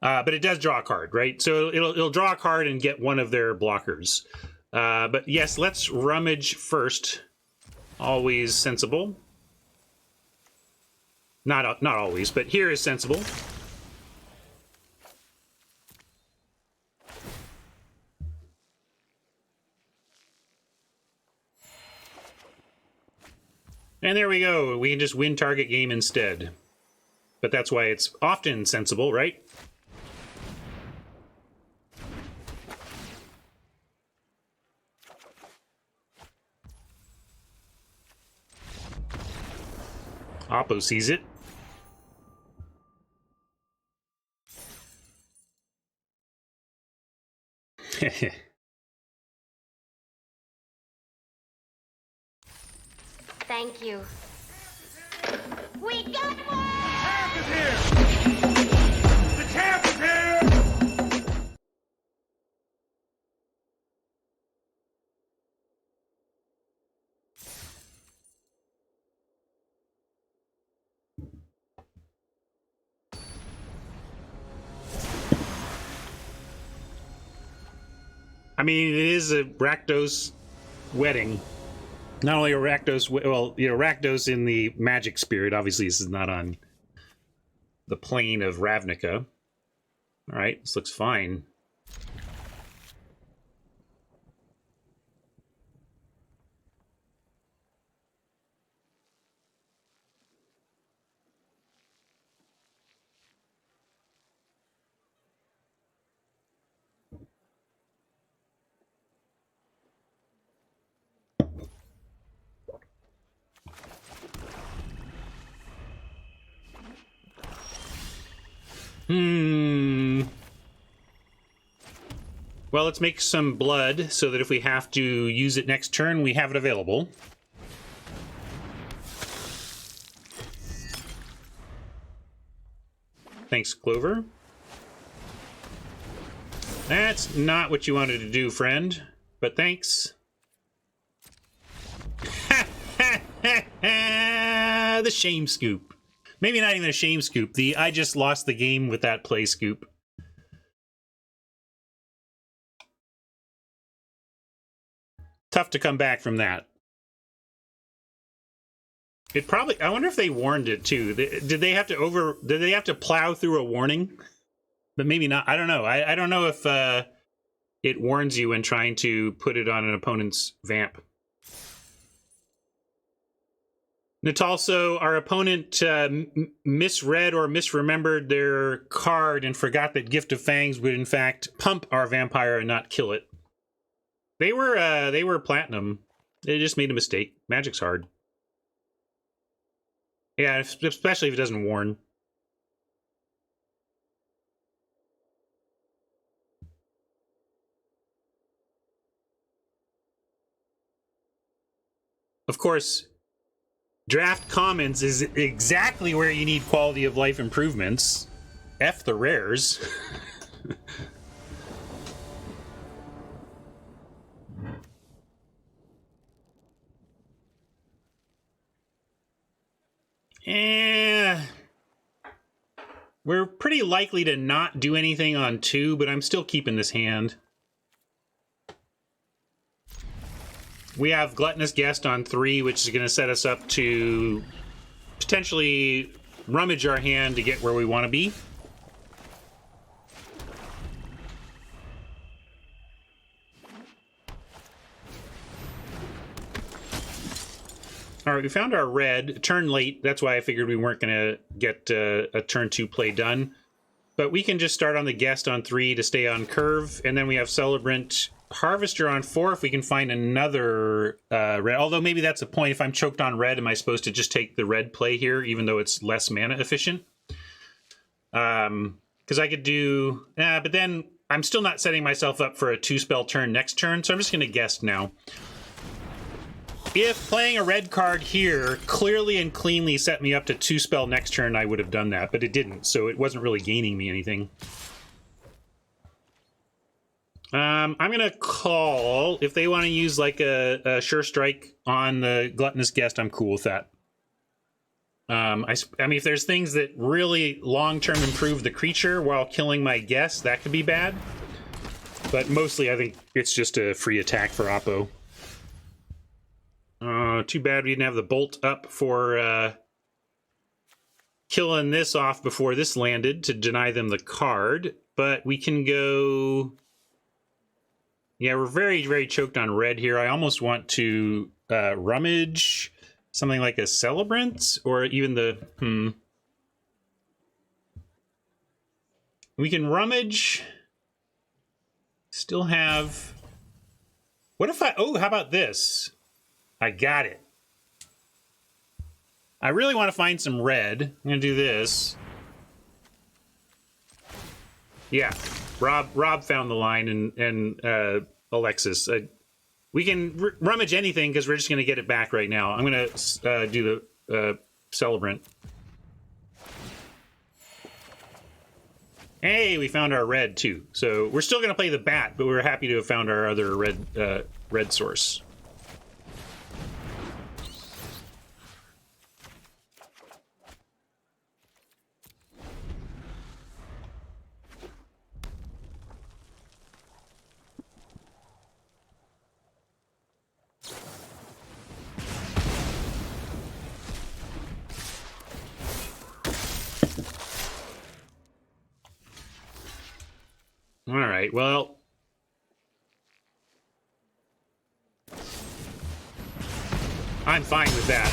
But it does draw a card, right? So it'll draw a card and get one of their blockers. But yes, let's rummage first. Always sensible. Not always, but here is sensible. And there we go. We can just win target game instead. But that's why it's often sensible, right? Oppo sees it. Thank you. We got one! Camp is here! The camp is here! I mean, it is a Rakdos wedding. Not only a Rakdos, well, you know, Rakdos in the magic spirit. Obviously, this is not on the plane of Ravnica. All right, this looks fine. Well, let's make some blood so that if we have to use it next turn, we have it available. Thanks, Clover. That's not what you wanted to do, friend, but thanks. The shame scoop. Maybe not even a shame scoop. The I just lost the game with that play scoop. Tough to come back from that. It probably... I wonder if they warned it too. Did they have to plow through a warning? But maybe not. I don't know. I don't know if it warns you when trying to put it on an opponent's vamp. Natalso, our opponent misread or misremembered their card and forgot that Gift of Fangs would in fact pump our vampire and not kill it. They were platinum. They just made a mistake. Magic's hard. Yeah, especially if it doesn't warn. Of course, Draft Commons is exactly where you need quality of life improvements. F the rares. We're pretty likely to not do anything on 2, but I'm still keeping this hand. We have Gluttonous Guest on 3, which is going to set us up to potentially rummage our hand to get where we want to be. All right, we found our red. Turn late. That's why I figured we weren't going to get a turn 2 play done. But we can just start on the guest on 3 to stay on curve. And then we have Celebrant Harvester on 4 if we can find another red. Although maybe that's the point. If I'm choked on red, am I supposed to just take the red play here, even though it's less mana efficient? Because I could do... but then I'm still not setting myself up for a 2-spell turn next turn, so I'm just going to guest now. If playing a red card here clearly and cleanly set me up to 2-spell next turn, I would have done that, but it didn't, so it wasn't really gaining me anything. I'm going to call. If they want to use like a Sure Strike on the Gluttonous Guest, I'm cool with that. I mean, if there's things that really long-term improve the creature while killing my guest, that could be bad. But mostly, I think it's just a free attack for Oppo. Too bad we didn't have the bolt up for killing this off before this landed to deny them the card. But we can go... Yeah, we're very, very choked on red here. I almost want to rummage something like a Celebrant or even the... We can rummage. Still have... What if I... Oh, how about this? I got it. I really want to find some red. I'm going to do this. Yeah, Rob found the line, and Alexis. We can rummage anything because we're just going to get it back right now. I'm going to do the Celebrant. Hey, we found our red too. So we're still going to play the bat, but we're happy to have found our other red source. All right, well, I'm fine with that.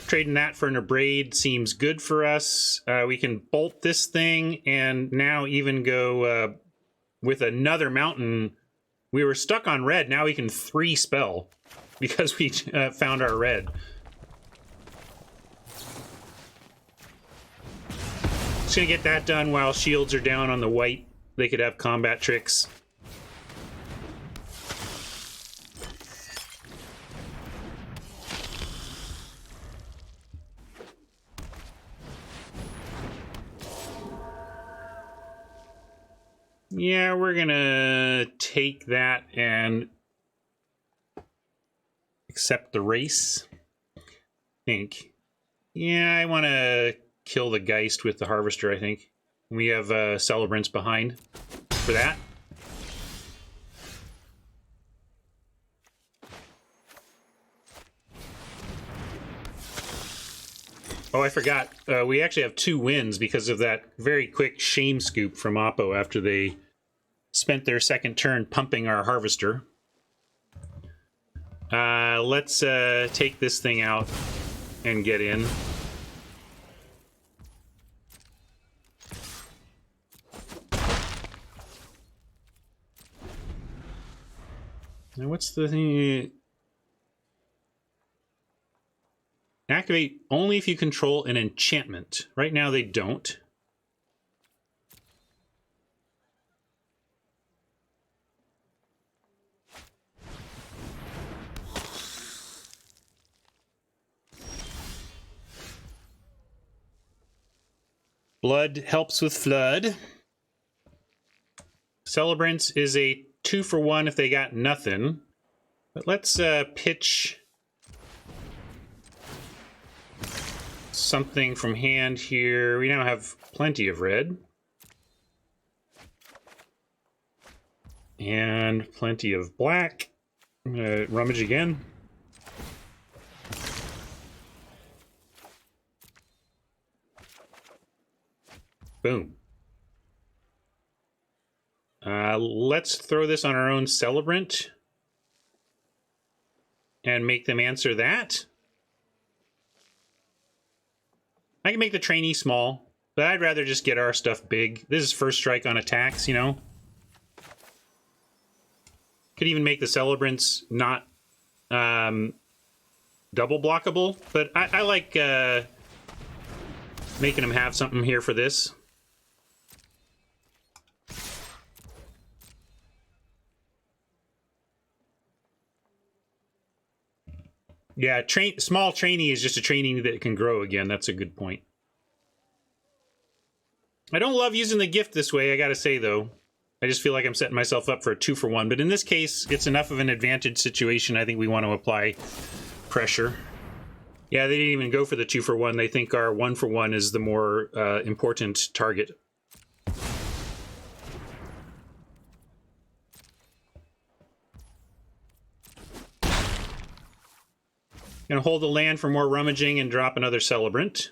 Trading that for an Abrade seems good for us. We can bolt this thing and now even go with another mountain. We were stuck on red. Now we can 3-spell because we found our red. Just gonna get that done while shields are down on the white. They could have combat tricks. Yeah, we're gonna take that and accept the race. I think. Yeah, I want to kill the Geist with the Harvester, I think. We have Celebrants behind for that. Oh, I forgot. We actually have 2 wins because of that very quick shame scoop from Oppo after they spent their second turn pumping our Harvester. Let's take this thing out and get in. Now, what's the thing? Activate only if you control an enchantment. Right now, they don't. Blood helps with flood. Celebrants is a 2-for-1 if they got nothing. But let's pitch something from hand here. We now have plenty of red. And plenty of black. I'm gonna rummage again. Boom. Let's throw this on our own celebrant and make them answer that. I can make the trainee small, but I'd rather just get our stuff big. This is first strike on attacks, you know? Could even make the celebrants not double blockable, but I like making them have something here for this. Yeah, small trainee is just a trainee that can grow again. That's a good point. I don't love using the gift this way, I gotta say, though. I just feel like I'm setting myself up for a 2-for-1. But in this case, it's enough of an advantage situation. I think we want to apply pressure. Yeah, they didn't even go for the 2-for-1. They think our 1-for-1 is the more important target. Gonna hold the land for more rummaging and drop another celebrant.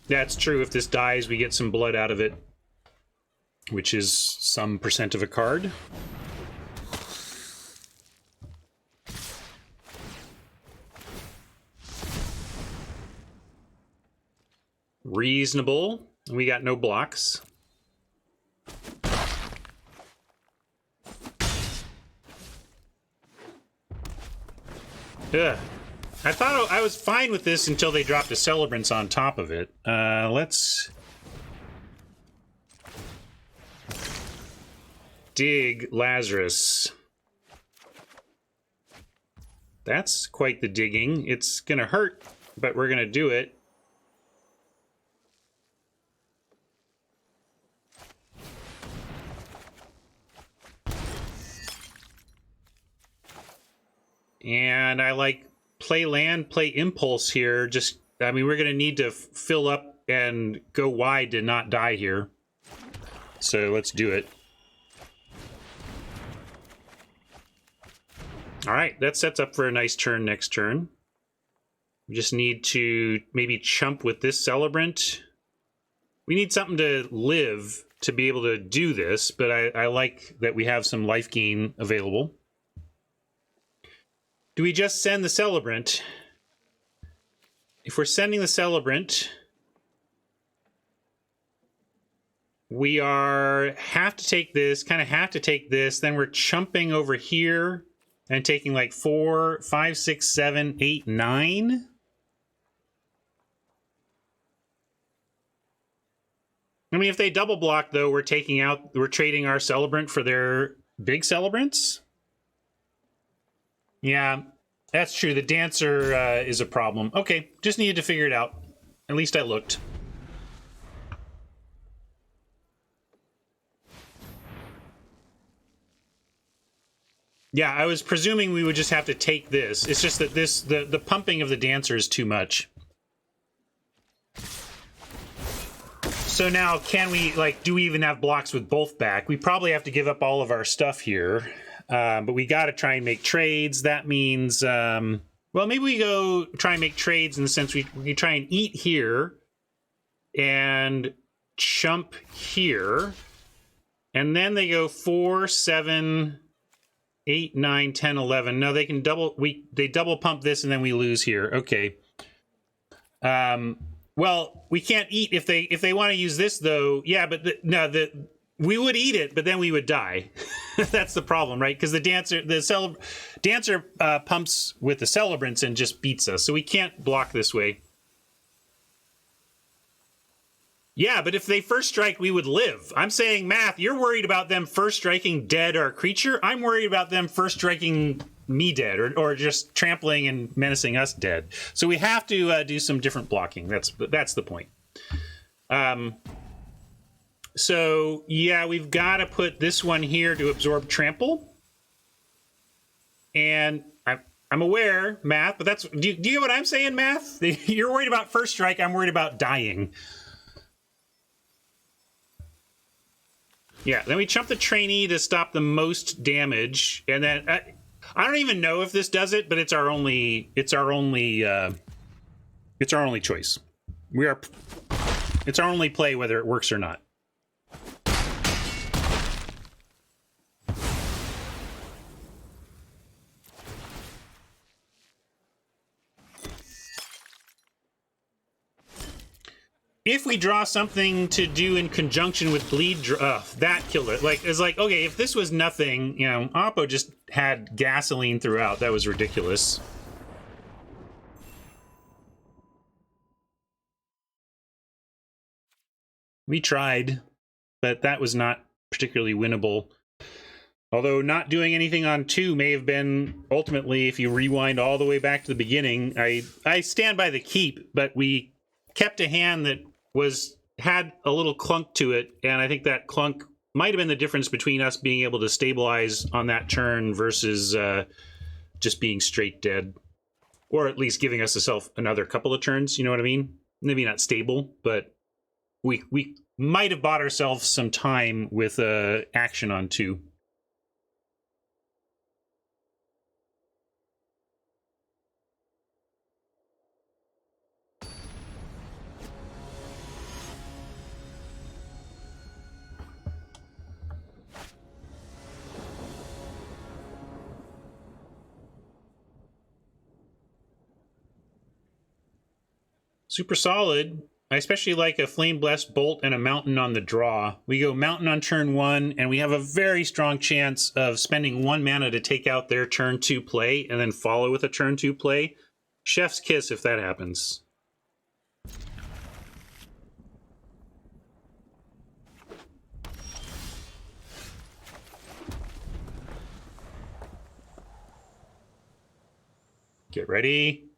That's true. If this dies, we get some blood out of it, which is some % of a card. Reasonable. We got no blocks. Ugh. I thought I was fine with this until they dropped the celebrants on top of it. Let's dig Lazarus. That's quite the digging. It's gonna hurt, but we're gonna do it. And I like play land, play impulse here. Just, I mean, we're going to need to fill up and go wide to not die here. So let's do it. All right, that sets up for a nice turn next turn. We just need to maybe chump with this celebrant. We need something to live to be able to do this, but I like that we have some life gain available. Do we just send the celebrant? If we're sending the celebrant, we have to take this, kind of have to take this, then we're chumping over here and taking like 4, 5, 6, 7, 8, 9. I mean, if they double block, though, we're trading our celebrant for their big celebrants. Yeah, that's true. The dancer is a problem. Okay, just needed to figure it out. At least I looked. Yeah, I was presuming we would just have to take this. It's just that the pumping of the dancer is too much. So now, can we, like, do we even have blocks with both back? We probably have to give up all of our stuff here. But we got to try and make trades. That means, well, maybe we go try and make trades in the sense we try and eat here and chump here. And then they go 4, 7, 8, 9, 10, 11. No, they can they double pump this and then we lose here. Okay. Well, we can't eat if they want to use this though. Yeah, but we would eat it, but then we would die. That's the problem, right? Because the dancer pumps with the celebrants and just beats us, so we can't block this way. Yeah, but if they first strike, we would live. I'm saying, Math, you're worried about them first striking dead our creature. I'm worried about them first striking me dead, or just trampling and menacing us dead. So we have to do some different blocking. That's the point. So, yeah, we've got to put this one here to absorb trample. And I'm aware, Math, but that's... Do you get what I'm saying, Math? You're worried about first strike, I'm worried about dying. Yeah, then we chump the trainee to stop the most damage, and then... I don't even know if this does it, but it's our only choice. It's our only play whether it works or not. If we draw something to do in conjunction with bleed, that killed it. Like, it's like, okay, if this was nothing, you know, Oppo just had gasoline throughout. That was ridiculous. We tried, but that was not particularly winnable. Although not doing anything on 2 may have been, ultimately, if you rewind all the way back to the beginning, I stand by the keep, but we kept a hand that had a little clunk to it, and I think that clunk might have been the difference between us being able to stabilize on that turn versus just being straight dead. Or at least giving us another couple of turns, you know what I mean? Maybe not stable, but we might have bought ourselves some time with action on 2. Super solid. I especially like a Flame Blessed Bolt and a Mountain on the draw. We go Mountain on turn 1, and we have a very strong chance of spending 1 mana to take out their turn 2 play, and then follow with a turn 2 play. Chef's kiss if that happens. Get ready.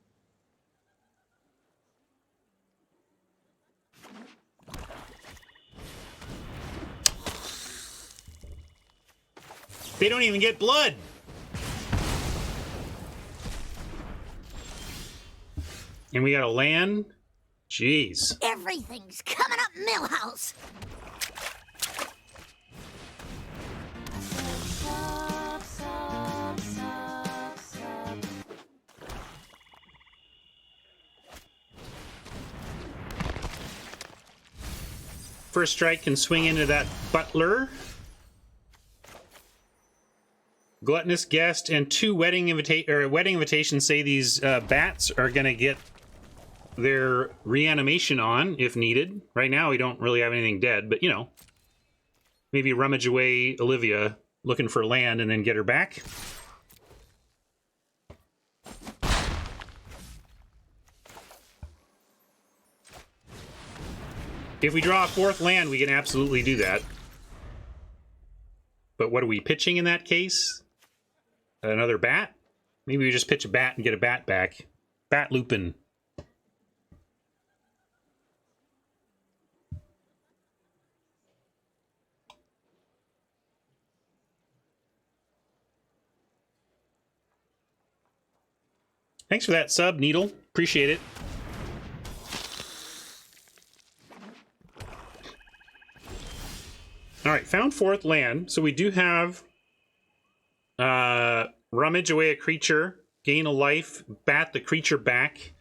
They don't even get blood. And we got a land. Jeez. Everything's coming up Millhouse. First strike can swing into that butler. Gluttonous Guest and 2 wedding invitations say these bats are going to get their reanimation on if needed. Right now, we don't really have anything dead, but, you know, maybe rummage away Olivia looking for land and then get her back. If we draw a 4th land, we can absolutely do that. But what are we pitching in that case? Another bat? Maybe we just pitch a bat and get a bat back. Bat Lupin. Thanks for that sub, Needle. Appreciate it. All right, found 4th land. So we do have rummage away a creature, gain a life, bat the creature back,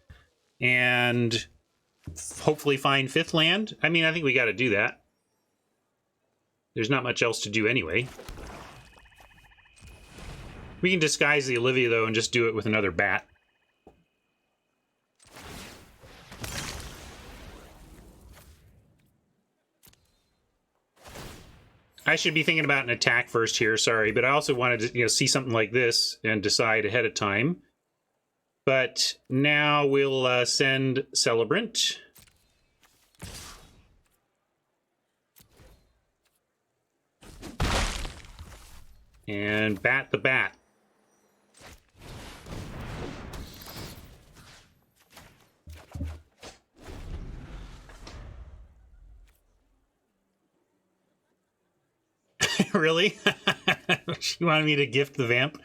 and hopefully find 5th land. I mean, I think we got to do that. There's not much else to do anyway. We can disguise the Olivia, though, and just do it with another bat. I should be thinking about an attack first here, sorry, but I also wanted to, you know, see something like this and decide ahead of time. But now we'll send Celebrant. And bat the bat. Really? She wanted me to gift the vamp.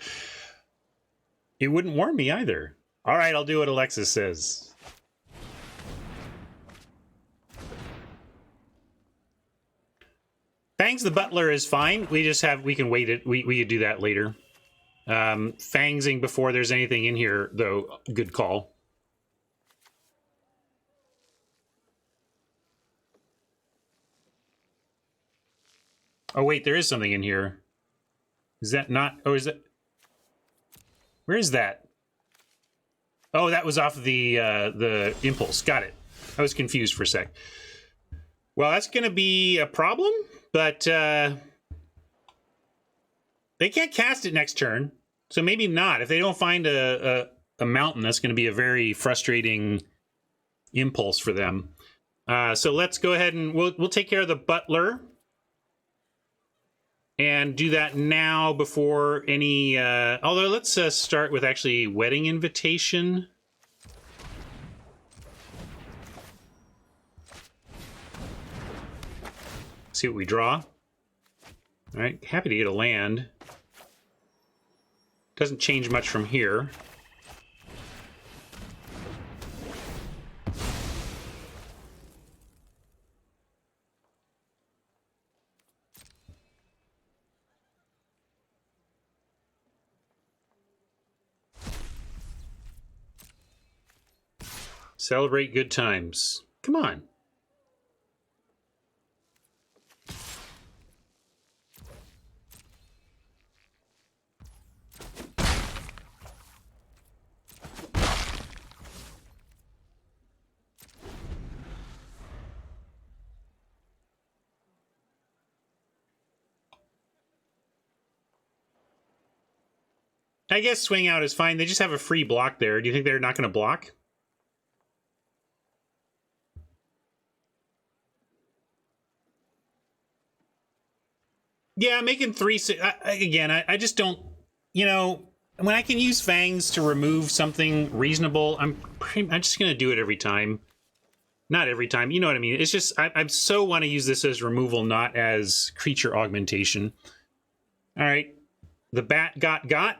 It wouldn't warn me either. All right, I'll do what Alexis says. Fangs the Butler is fine. We can wait it. We could do that later. Fangsing before there's anything in here, though, good call. Oh, wait, there is something in here. Is that not... Oh, is that... Where is that? Oh, that was off of the impulse. Got it. I was confused for a sec. Well, that's going to be a problem, but they can't cast it next turn, so maybe not. If they don't find a mountain, that's going to be a very frustrating impulse for them. So let's go ahead and we'll take care of the Butler. And do that now before any... although, let's start with actually Wedding Invitation. See what we draw. All right, happy to get a land. Doesn't change much from here. Celebrate good times. Come on. I guess swing out is fine. They just have a free block there. Do you think they're not going to block? Yeah, making three... Again, I just don't... You know, when I can use Fangs to remove something reasonable, I'm just going to do it every time. Not every time, you know what I mean? It's just, I so want to use this as removal, not as creature augmentation. All right. The bat got.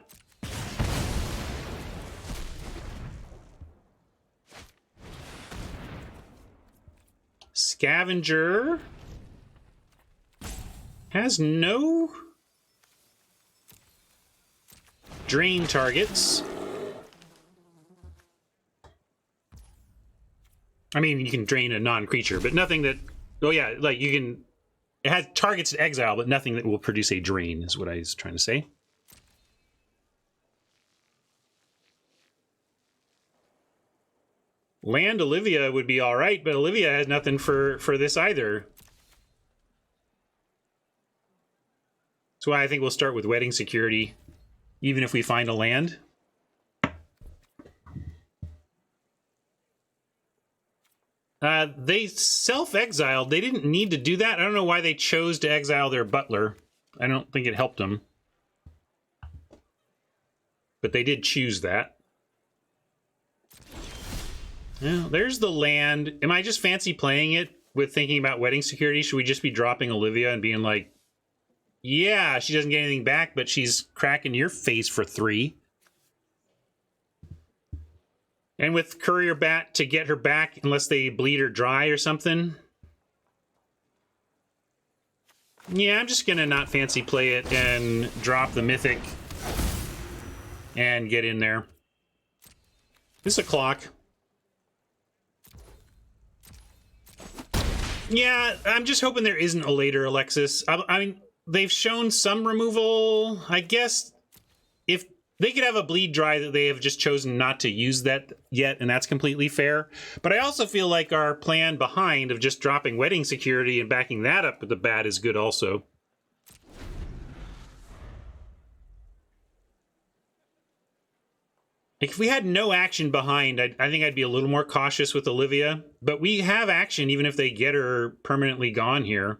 Scavenger has no drain targets. I mean, you can drain a non-creature, but nothing that... Oh, yeah, like you can... It has targets to exile, but nothing that will produce a drain, is what I was trying to say. Land Olivia would be all right, but Olivia has nothing for this either. That's why I think we'll start with Wedding Security, even if we find a land. They self-exiled. They didn't need to do that. I don't know why they chose to exile their Butler. I don't think it helped them. But they did choose that. Well, there's the land. Am I just fancy playing it with thinking about Wedding Security? Should we just be dropping Olivia and being like, yeah, she doesn't get anything back, but she's cracking your face for 3. And with Courier Bat to get her back, unless they bleed her dry or something. Yeah, I'm just going to not fancy play it and drop the Mythic and get in there. This is a clock. Yeah, I'm just hoping there isn't a later Alexis. I mean, they've shown some removal. I guess if they could have a bleed dry that they have just chosen not to use that yet, and that's completely fair. But I also feel like our plan behind of just dropping Wedding Security and backing that up with the bat is good also. Like if we had no action behind, I think I'd be a little more cautious with Olivia. But we have action even if they get her permanently gone here.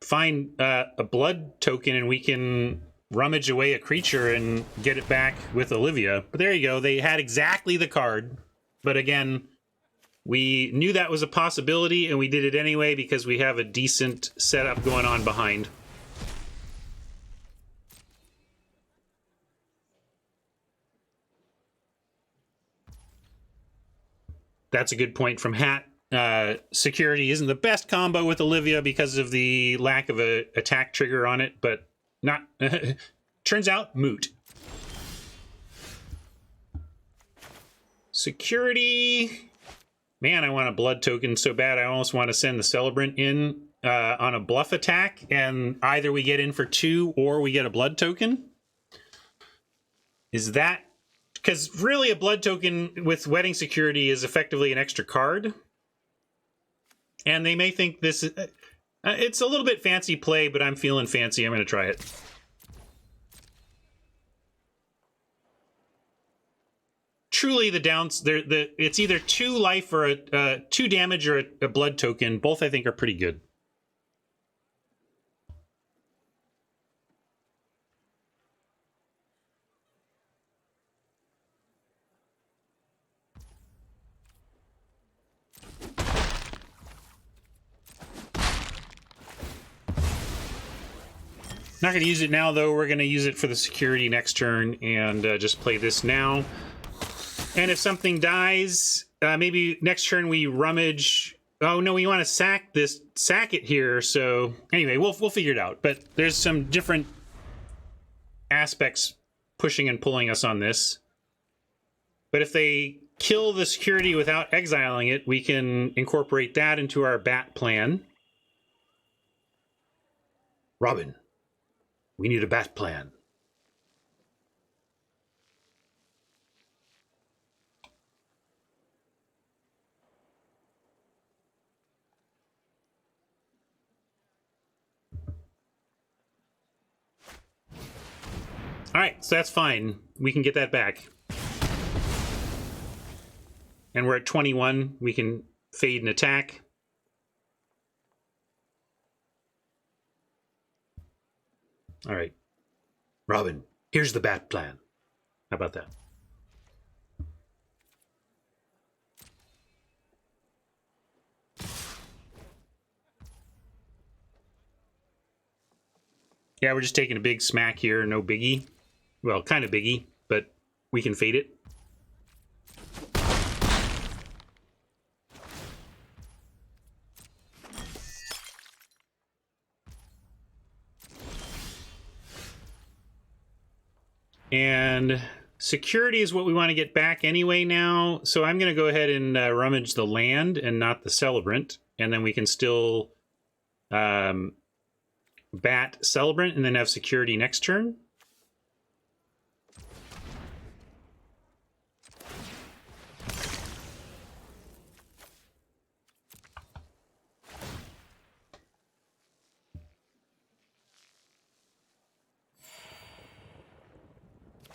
Find a blood token and we can rummage away a creature and get it back with Olivia. But there you go. They had exactly the card. But again, we knew that was a possibility and we did it anyway because we have a decent setup going on behind. That's a good point from Hat. Security isn't the best combo with Olivia because of the lack of a attack trigger on it, but not turns out moot. Security, man, I want a blood token so bad. I almost want to send the Celebrant in on a bluff attack, and either we get in for 2 or we get a blood token. Is that because really a blood token with Wedding Security is effectively an extra card? And they may think this is... it's a little bit fancy play, but I'm feeling fancy. I'm going to try it. Truly, the downs... it's either 2 life or 2 damage or a blood token. Both, I think, are pretty good. Not going to use it now, though. We're going to use it for the security next turn and just play this now. And if something dies, maybe next turn we rummage. Oh, no, we want to sack it here. So anyway, we'll figure it out. But there's some different aspects pushing and pulling us on this. But if they kill the security without exiling it, we can incorporate that into our bat plan. Robin. We need a bat plan. All right, so that's fine. We can get that back. And we're at 21. We can fade and attack. All right. Robin, here's the bat plan. How about that? Yeah, we're just taking a big smack here. No biggie. Well, kind of biggie, but we can fade it. And security is what we want to get back anyway now. So I'm going to go ahead and rummage the land and not the Celebrant. And then we can still bat Celebrant and then have security next turn.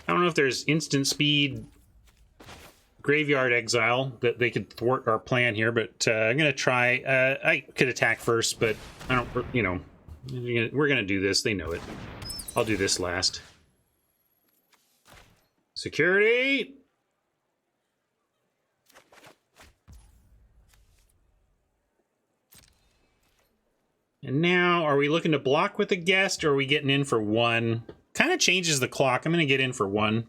I don't know if there's instant speed graveyard exile that they could thwart our plan here, but I'm going to try. I could attack first, but I don't, you know, we're going to do this. They know it. I'll do this last. Security! And now, are we looking to block with a guest, or are we getting in for 1? Kind of changes the clock. I'm going to get in for 1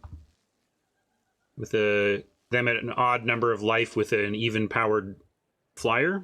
with them at an odd number of life with an even powered flyer.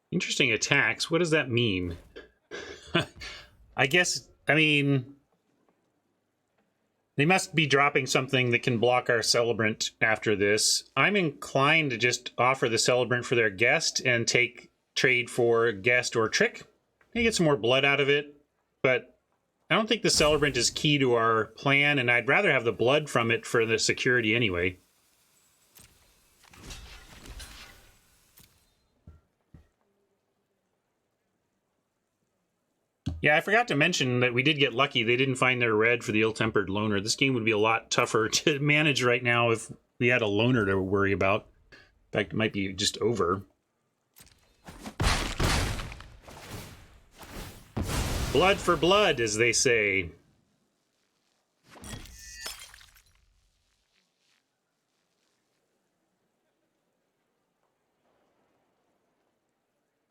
Interesting attacks. What does that mean? I guess, I mean, They must be dropping something that can block our Celebrant after this. I'm inclined to just offer the Celebrant for their guest and trade for guest or trick. They get some more blood out of it, but I don't think the Celebrant is key to our plan, and I'd rather have the blood from it for the security anyway. Yeah, I forgot to mention that we did get lucky. They didn't find their red for the ill-tempered loner. This game would be a lot tougher to manage right now if we had a loner to worry about. In fact, it might be just over. Blood for blood, as they say.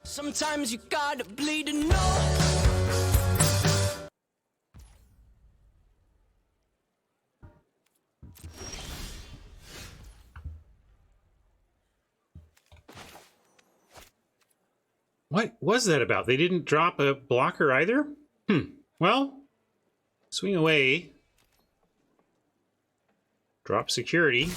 Sometimes you gotta bleed to know. What was that about? They didn't drop a blocker either? Well, swing away. Drop security.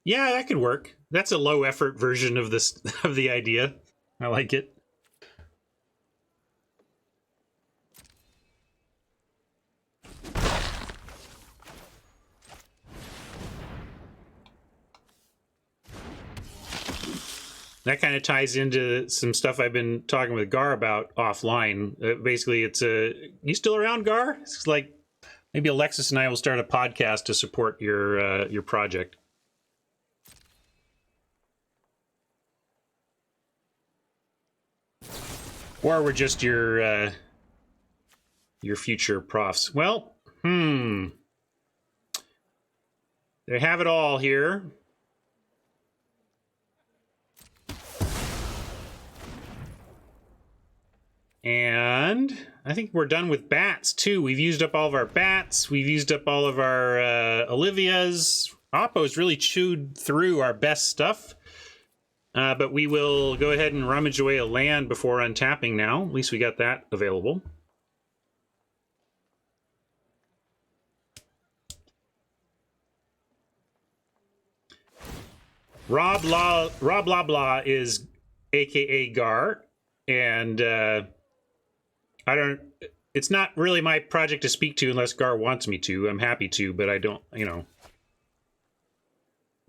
Yeah, that could work. That's a low effort version of this of the idea. I like it. That kind of ties into some stuff I've been talking with Gar about offline. Basically, it's you still around, Gar? It's like maybe Alexis and I will start a podcast to support your project. Or we're just your future profs. Well, they have it all here. And I think we're done with bats, too. We've used up all of our bats. We've used up all of our Olivias. Oppo's really chewed through our best stuff. But we will go ahead and rummage away a land before untapping now. At least we got that available. Rob Blah Blah is AKA Gar, and it's not really my project to speak to unless Gar wants me to. I'm happy to, but I don't, I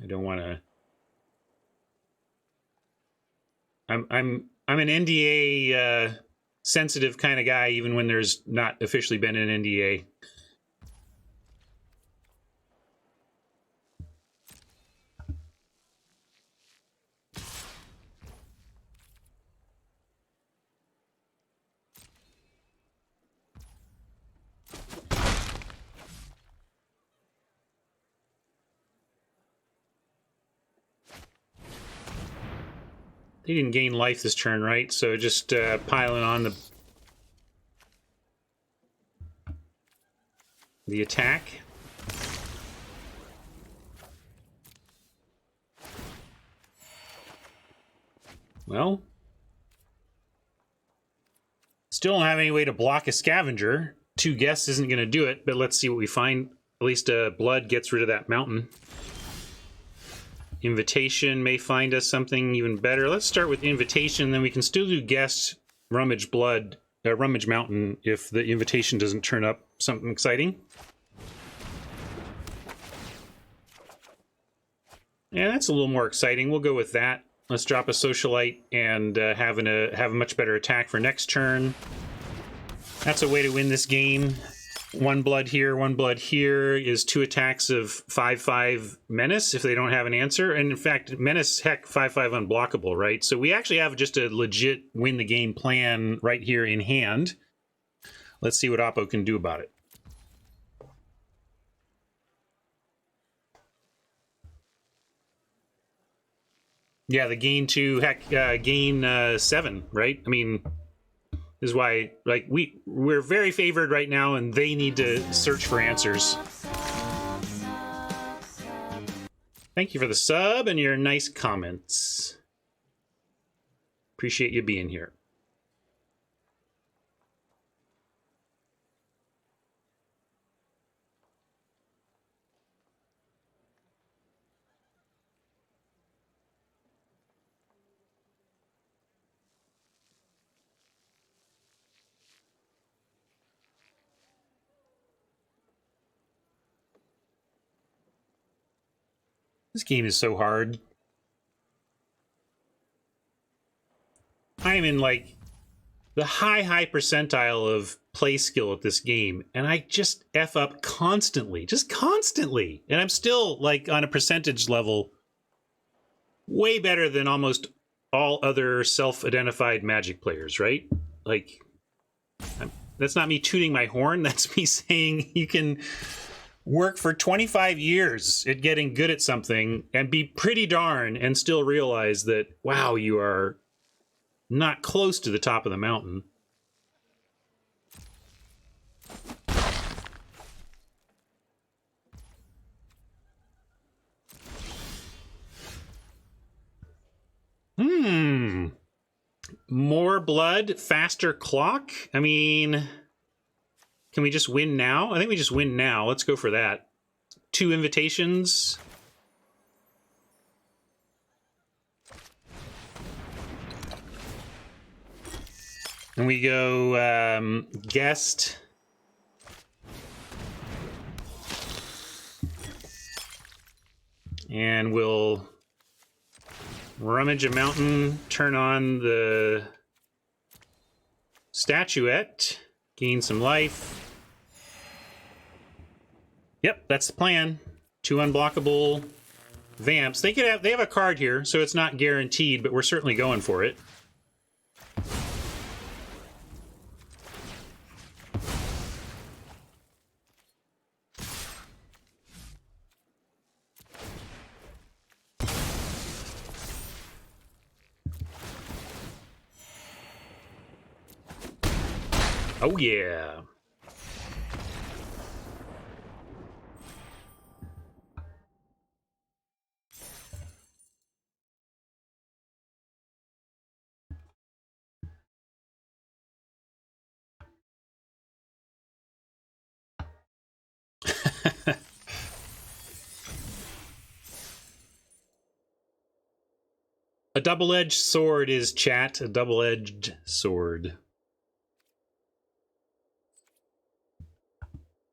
don't want to. I'm an NDA sensitive kind of guy, even when there's not officially been an NDA. He didn't gain life this turn, right? So just piling on the attack. Well, still don't have any way to block a scavenger. 2 guests isn't going to do it, but let's see what we find. At least blood gets rid of that mountain. Invitation may find us something even better. Let's start with invitation, then we can still do guest, rummage mountain if the invitation doesn't turn up something exciting. Yeah, that's a little more exciting. We'll go with that. Let's drop a socialite and have a much better attack for next turn. That's a way to win this game. 1 blood here, 1 blood here is 2 attacks of 5/5 menace if they don't have an answer. And in fact, menace, heck, 5/5 unblockable, right? So we actually have just a legit win the game plan right here in hand. Let's see what Oppo can do about it. Yeah, the gain 2, heck, gain 7, right? I mean, this is why, like, we're very favored right now, and they need to search for answers. Thank you for the sub and your nice comments. Appreciate you being here. This game is so hard. I'm in, like, the high percentile of play skill at this game, and I just F up constantly. Just constantly. And I'm still, like, on a percentage level, way better than almost all other self-identified Magic players, right? Like, that's not me tooting my horn. That's me saying you can work for 25 years at getting good at something and be pretty darn and still realize that, wow, you are not close to the top of the mountain. More blood, faster clock? I mean, can we just win now? I think we just win now. Let's go for that. 2 invitations. And we go guest. And we'll rummage a mountain, turn on the statuette, gain some life. Yep, that's the plan. 2 unblockable vamps. They have a card here, so it's not guaranteed, but we're certainly going for it. Oh, yeah. A double-edged sword is, chat. A double-edged sword.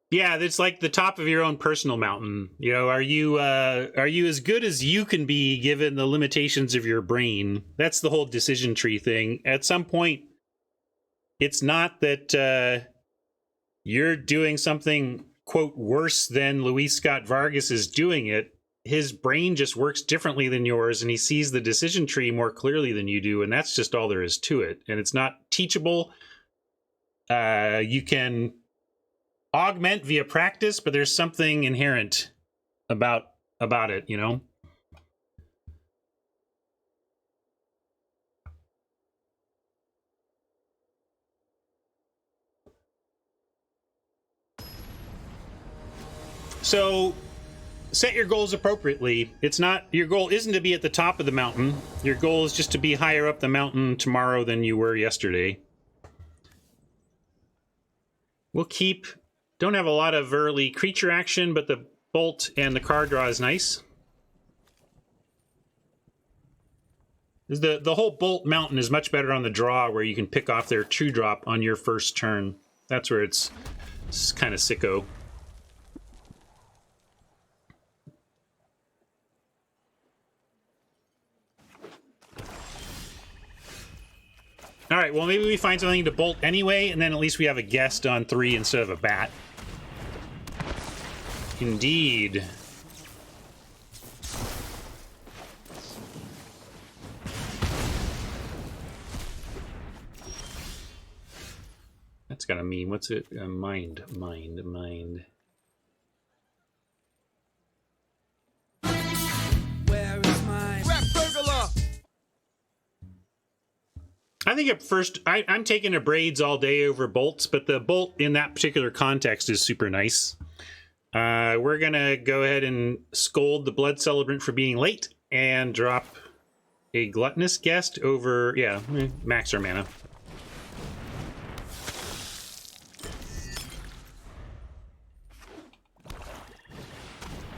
Yeah, it's like the top of your own personal mountain. You know, are you as good as you can be given the limitations of your brain? That's the whole decision tree thing. At some point, it's not that you're doing something, quote, worse than Luis Scott Vargas is doing it. His brain just works differently than yours, and he sees the decision tree more clearly than you do, and that's just all there is to it. And it's not teachable. You can augment via practice, but there's something inherent about it, you know? So set your goals appropriately. It's not, your goal isn't to be at the top of the mountain. Your goal is just to be higher up the mountain tomorrow than you were yesterday. We'll keep, don't have a lot of early creature action, but the bolt and the card draw is nice. The whole bolt mountain is much better on the draw, where you can pick off their 2-drop on your first turn. That's where it's kind of sicko. All right, well, maybe we find something to bolt anyway, and then at least we have a guest on 3 instead of a bat. Indeed. That's gotta mean, what's it? Mind. Where is my rap burglar? I think at first, I'm taking a braids all day over bolts, but the bolt in that particular context is super nice. We're going to go ahead and scold the Blood Celebrant for being late and drop a Gluttonous Guest over, yeah, max our mana.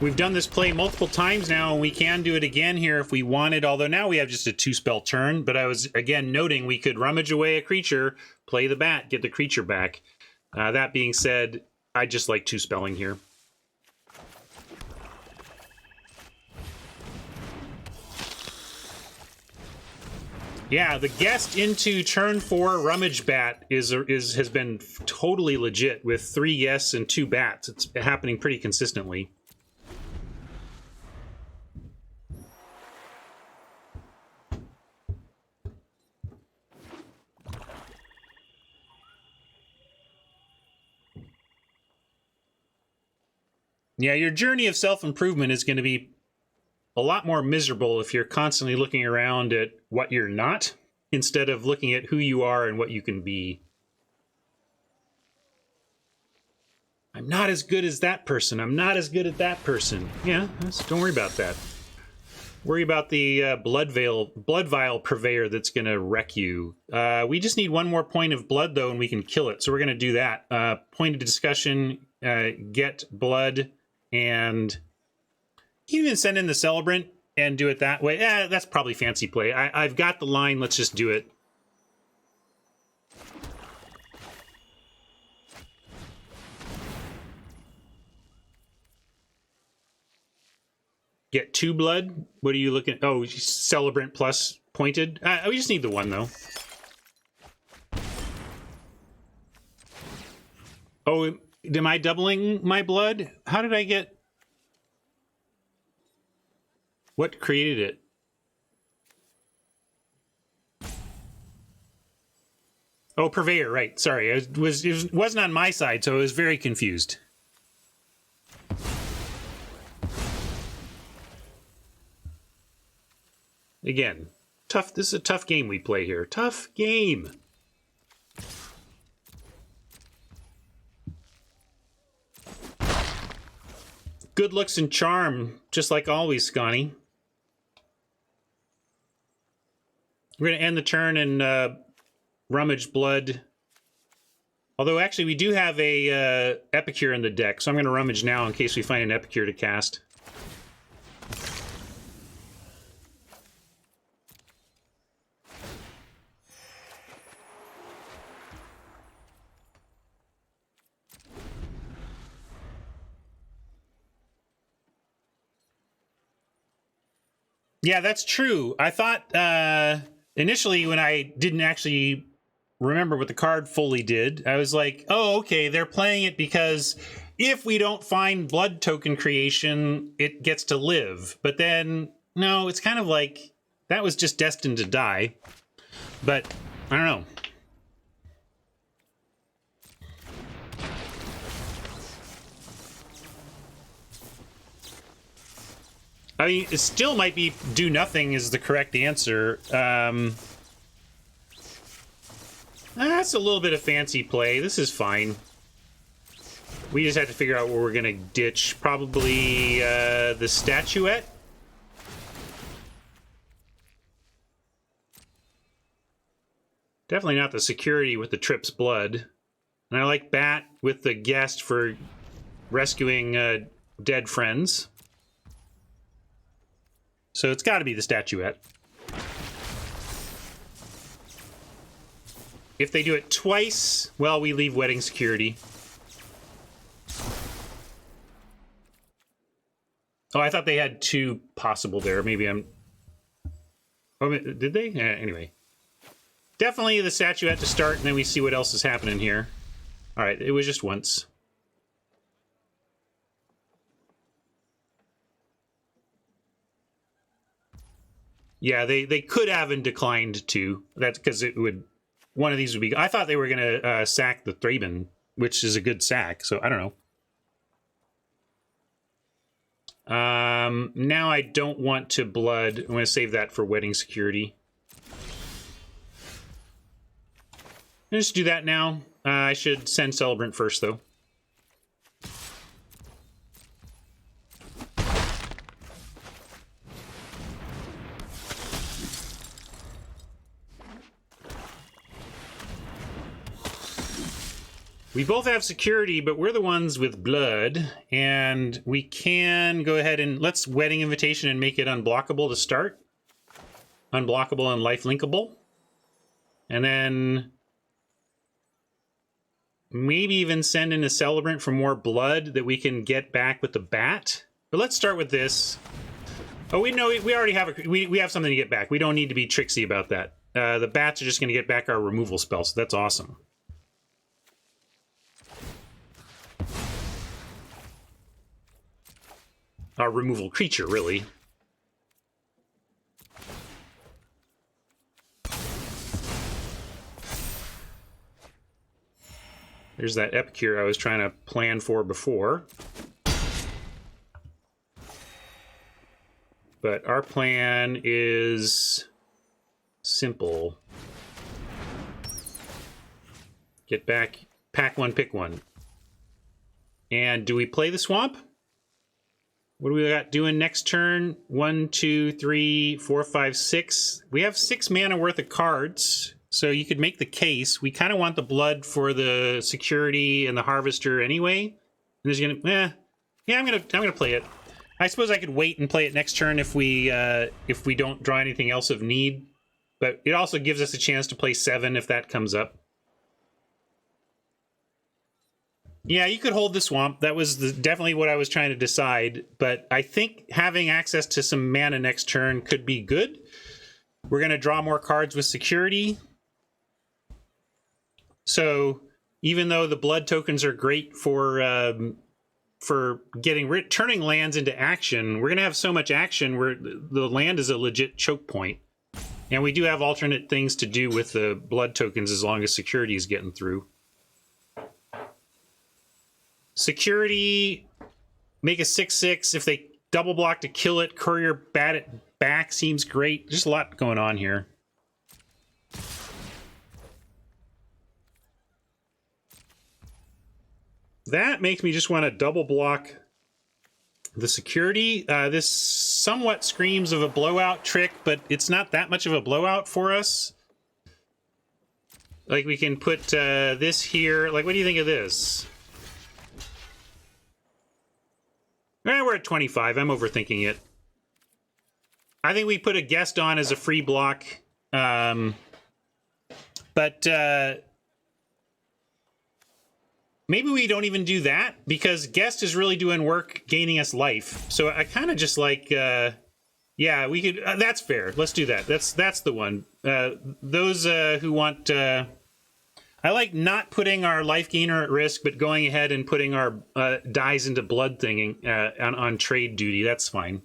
We've done this play multiple times now, and we can do it again here if we wanted, although now we have just a 2-spell turn, but I was, again, noting we could rummage away a creature, play the bat, get the creature back. That being said, I just like 2-spelling here. Yeah, the guest into turn 4 rummage bat has been totally legit with 3 guests and 2 bats. It's happening pretty consistently. Yeah, your journey of self-improvement is going to be a lot more miserable if you're constantly looking around at what you're not, instead of looking at who you are and what you can be. I'm not as good as that person. I'm not as good at that person. Yeah, don't worry about that. Worry about the blood vial purveyor that's going to wreck you. We just need 1 more point of blood, though, and we can kill it. So we're going to do that. Point of discussion, get blood, and you can send in the Celebrant and do it that way. That's probably fancy play. I've got the line. Let's just do it. Get 2 blood. What are you looking at? Oh, Celebrant plus pointed. We just need the 1, though. Oh, am I doubling my blood? How did I get... What created it? Oh, Purveyor, right. Sorry, it wasn't on my side, so I was very confused. Again, tough. This is a tough game we play here. Tough game. Good looks and charm, just like always, Scotty. We're going to end the turn and rummage blood. Although, actually, we do have a Epicure in the deck, so I'm going to rummage now in case we find an Epicure to cast. Yeah, that's true. I thought initially when I didn't actually remember what the card fully did, I was like, oh, okay, they're playing it because if we don't find blood token creation, it gets to live. But then, no, it's kind of like that was just destined to die. But I don't know. I mean, it still might be do nothing is the correct answer. That's a little bit of fancy play. This is fine. We just have to figure out where we're going to ditch. Probably the statuette. Definitely not the security with the Trip's blood. And I like Bat with the guest for rescuing dead friends. So it's got to be the statuette. If they do it twice, well, we leave wedding security. Oh, I thought they had 2 possible there. Maybe I'm... Oh, did they? Anyway. Definitely the statuette to start, and then we see what else is happening here. All right, it was just once. Yeah, they could have and declined to. That's because it would... One of these would be... I thought they were going to sack the Thraben, which is a good sack, so I don't know. Now I don't want to blood. I'm going to save that for wedding security. Let's just do that now. I should send Celebrant first, though. We both have security, but we're the ones with blood, and we can go ahead and let's Wedding Invitation and make it unblockable to start. Unblockable and life linkable. And then maybe even send in a Celebrant for more blood that we can get back with the bat. But let's start with this. Oh, we know we already have we have something to get back. We don't need to be tricksy about that. The bats are just going to get back our removal spell, so that's awesome. Our removal creature, really. There's that Epicure I was trying to plan for before. But our plan is simple. Get back, pack one, pick one. And do we play the swamp? What do we got doing next turn? 1, 2, 3, 4, 5, 6. We have 6 mana worth of cards, so you could make the case. We kind of want the blood for the security and the harvester anyway. And there's gonna, yeah, I'm gonna play it. I suppose I could wait and play it next turn if we don't draw anything else of need. But it also gives us a chance to play 7 if that comes up. Yeah, you could hold the swamp. That was definitely what I was trying to decide. But I think having access to some mana next turn could be good. We're going to draw more cards with security. So even though the blood tokens are great for turning lands into action, we're going to have so much action where the land is a legit choke point. And we do have alternate things to do with the blood tokens as long as security is getting through. Security, make a 6/6. If they double block to kill it, courier bat it back seems great. There's a lot going on here. That makes me just want to double block the security. This somewhat screams of a blowout trick, but it's not that much of a blowout for us. Like, we can put this here. Like, what do you think of this? We're at 25. I'm overthinking it. I think we put a guest on as a free block. But maybe we don't even do that, because guest is really doing work gaining us life. So I kind of just like, yeah, we could, that's fair. Let's do that. That's the one. Those who want, I like not putting our life gainer at risk, but going ahead and putting our dies into blood thinging on trade duty. That's fine.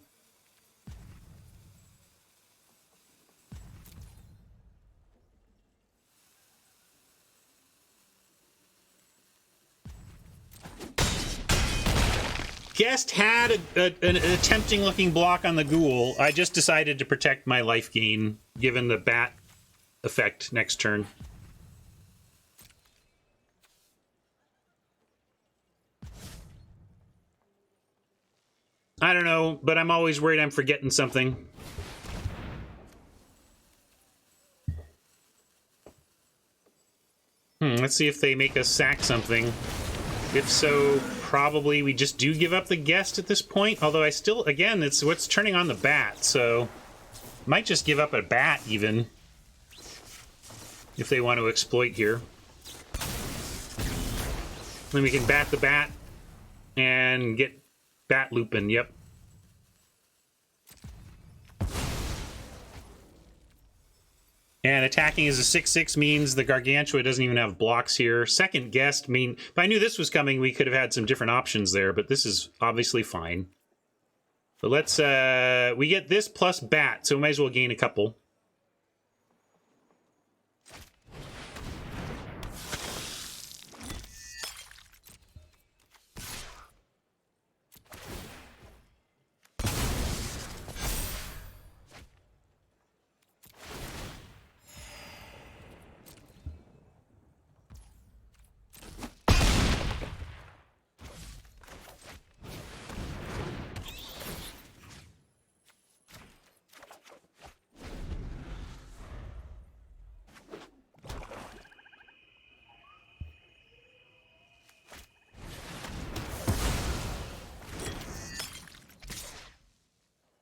Guest had an tempting looking block on the ghoul. I just decided to protect my life gain, given the bat effect next turn. I don't know, but I'm always worried I'm forgetting something. Let's see if they make us sack something. If so, probably we just do give up the guest at this point. Although I still, again, it's what's turning on the bat, so might just give up a bat even if they want to exploit here. Then we can bat the bat and get bat looping. Yep. And attacking as a 6/6 means the Gargantua doesn't even have blocks here. Second guest mean, if I knew this was coming, we could have had some different options there, but this is obviously fine. But let's, we get this plus bat, so we might as well gain a couple.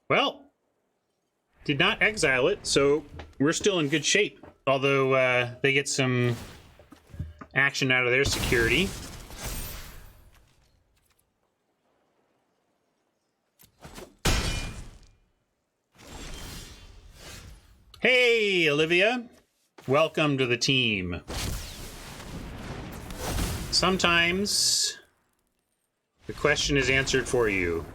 Well, did not exile it, so we're still in good shape. Although they get some action out of their security. Hey, Olivia. Welcome to the team. Sometimes the question is answered for you.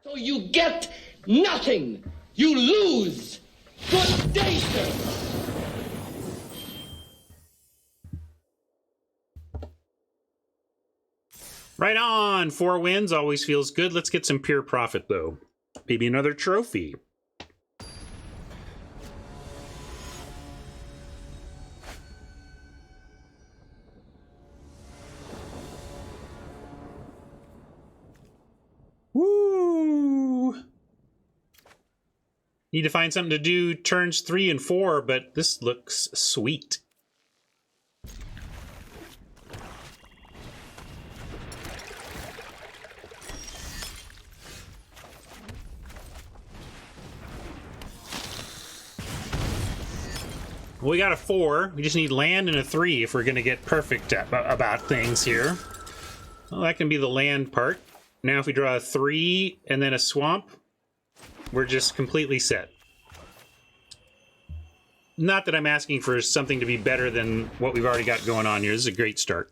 So you get nothing. You lose. Good day, sir. Right on. 4 wins always feels good. Let's get some pure profit, though. Maybe another trophy. Woo! Need to find something to do turns 3 and 4, but this looks sweet. We got a 4. We just need land and a 3 if we're going to get perfect about things here. Well, that can be the land part. Now if we draw a 3 and then a swamp, we're just completely set. Not that I'm asking for something to be better than what we've already got going on here. This is a great start.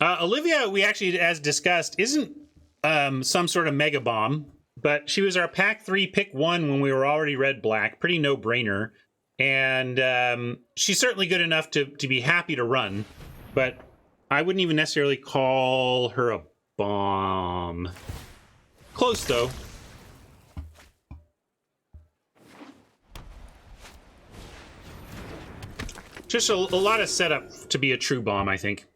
Olivia, we actually, as discussed, isn't some sort of mega bomb, but she was our pack 3 pick 1 when we were already red-black. Pretty no-brainer. And she's certainly good enough to be happy to run, but I wouldn't even necessarily call her a bomb. Close, though. Just a lot of setup to be a true bomb, I think.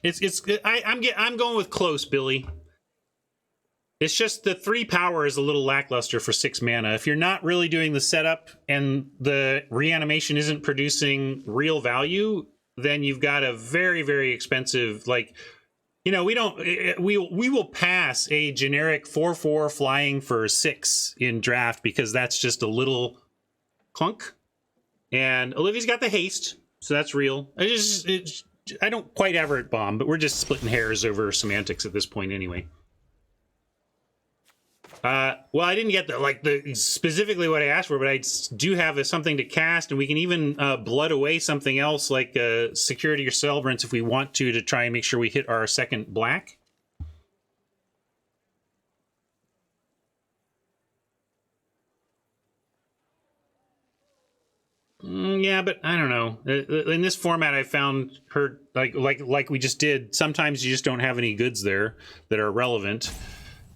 I'm going with close, Billy. It's just the 3 power is a little lackluster for 6 mana. If you're not really doing the setup and the reanimation isn't producing real value, then you've got a very, very expensive, like, you know, we will pass a generic 4/4 flying for 6 in draft because that's just a little clunk. And Olivia's got the haste, so that's real. I don't quite have her at bomb, but we're just splitting hairs over semantics at this point anyway. Well, I didn't get the specifically what I asked for, but I do have something to cast, and we can even blood away something else like Security or Celebrants if we want to try and make sure we hit our second black. Yeah, but I don't know. In this format, I found her like we just did. Sometimes you just don't have any goods there that are relevant.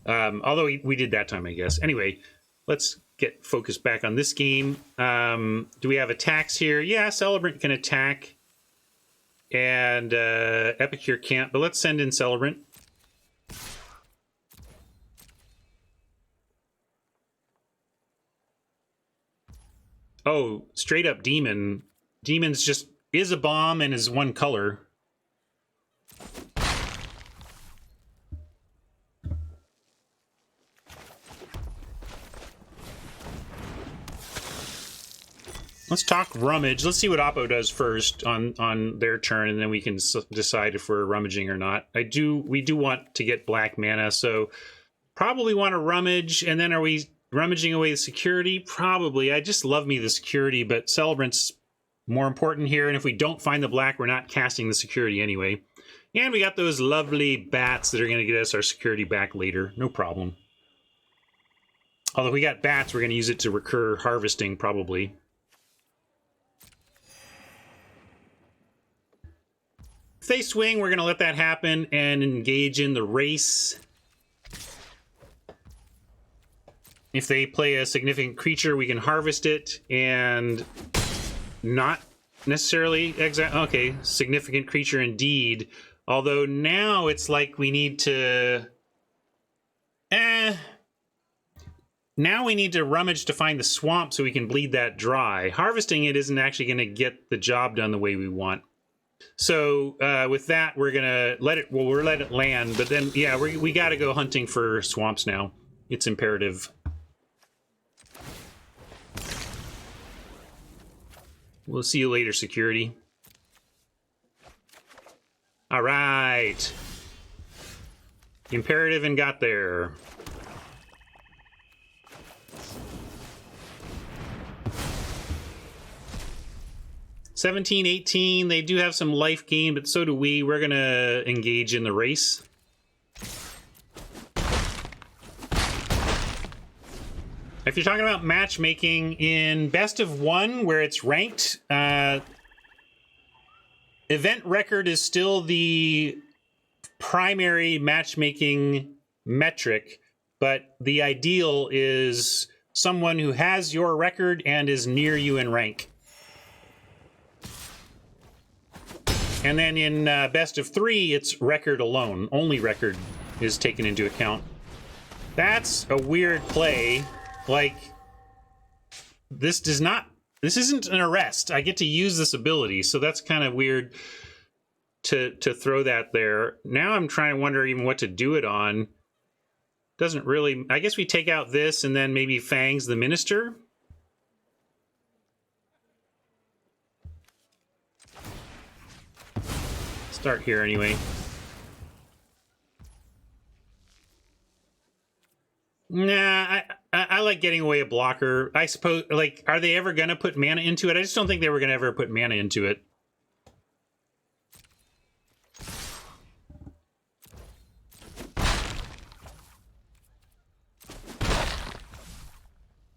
Although we did that time, I guess. Anyway, let's get focused back on this game. Do we have attacks here? Yeah, Celebrant can attack, and Epicure can't. But let's send in Celebrant. Oh, straight up Demon. Demon's just is a bomb and is 1 color. Let's talk rummage. Let's see what Oppo does first on their turn, and then we can decide if we're rummaging or not. We do want to get black mana, so probably want to rummage, and then are we rummaging away the security? Probably. I just love me the security, but Celebrant's more important here, and if we don't find the black, we're not casting the security anyway. And we got those lovely bats that are going to get us our security back later. No problem. Although if we got bats, we're going to use it to recur harvesting, probably. If they swing, we're going to let that happen and engage in the race. If they play a significant creature, we can harvest it and not necessarily exact. Okay, significant creature indeed. Although now it's like we need to. Now we need to rummage to find the swamp so we can bleed that dry. Harvesting it isn't actually going to get the job done the way we want. So with that, we're gonna let it. Well, we'll let it land, but then yeah, we got to go hunting for swamps now. It's imperative. We'll see you later, security. All right. Imperative and got there. $17, $18, they do have some life gain, but so do we. We're going to engage in the race. If you're talking about matchmaking in Best of 1, where it's ranked, event record is still the primary matchmaking metric, but the ideal is someone who has your record and is near you in rank. And then in Best of 3, it's record alone. Only record is taken into account. That's a weird play. Like, this isn't an arrest. I get to use this ability, so that's kind of weird to throw that there. Now I'm trying to wonder even what to do it on. Doesn't really... I guess we take out this and then maybe Fangs the Minister. Start here anyway. Nah, I like getting away a blocker. I suppose, like, are they ever going to put mana into it? I just don't think they were going to ever put mana into it.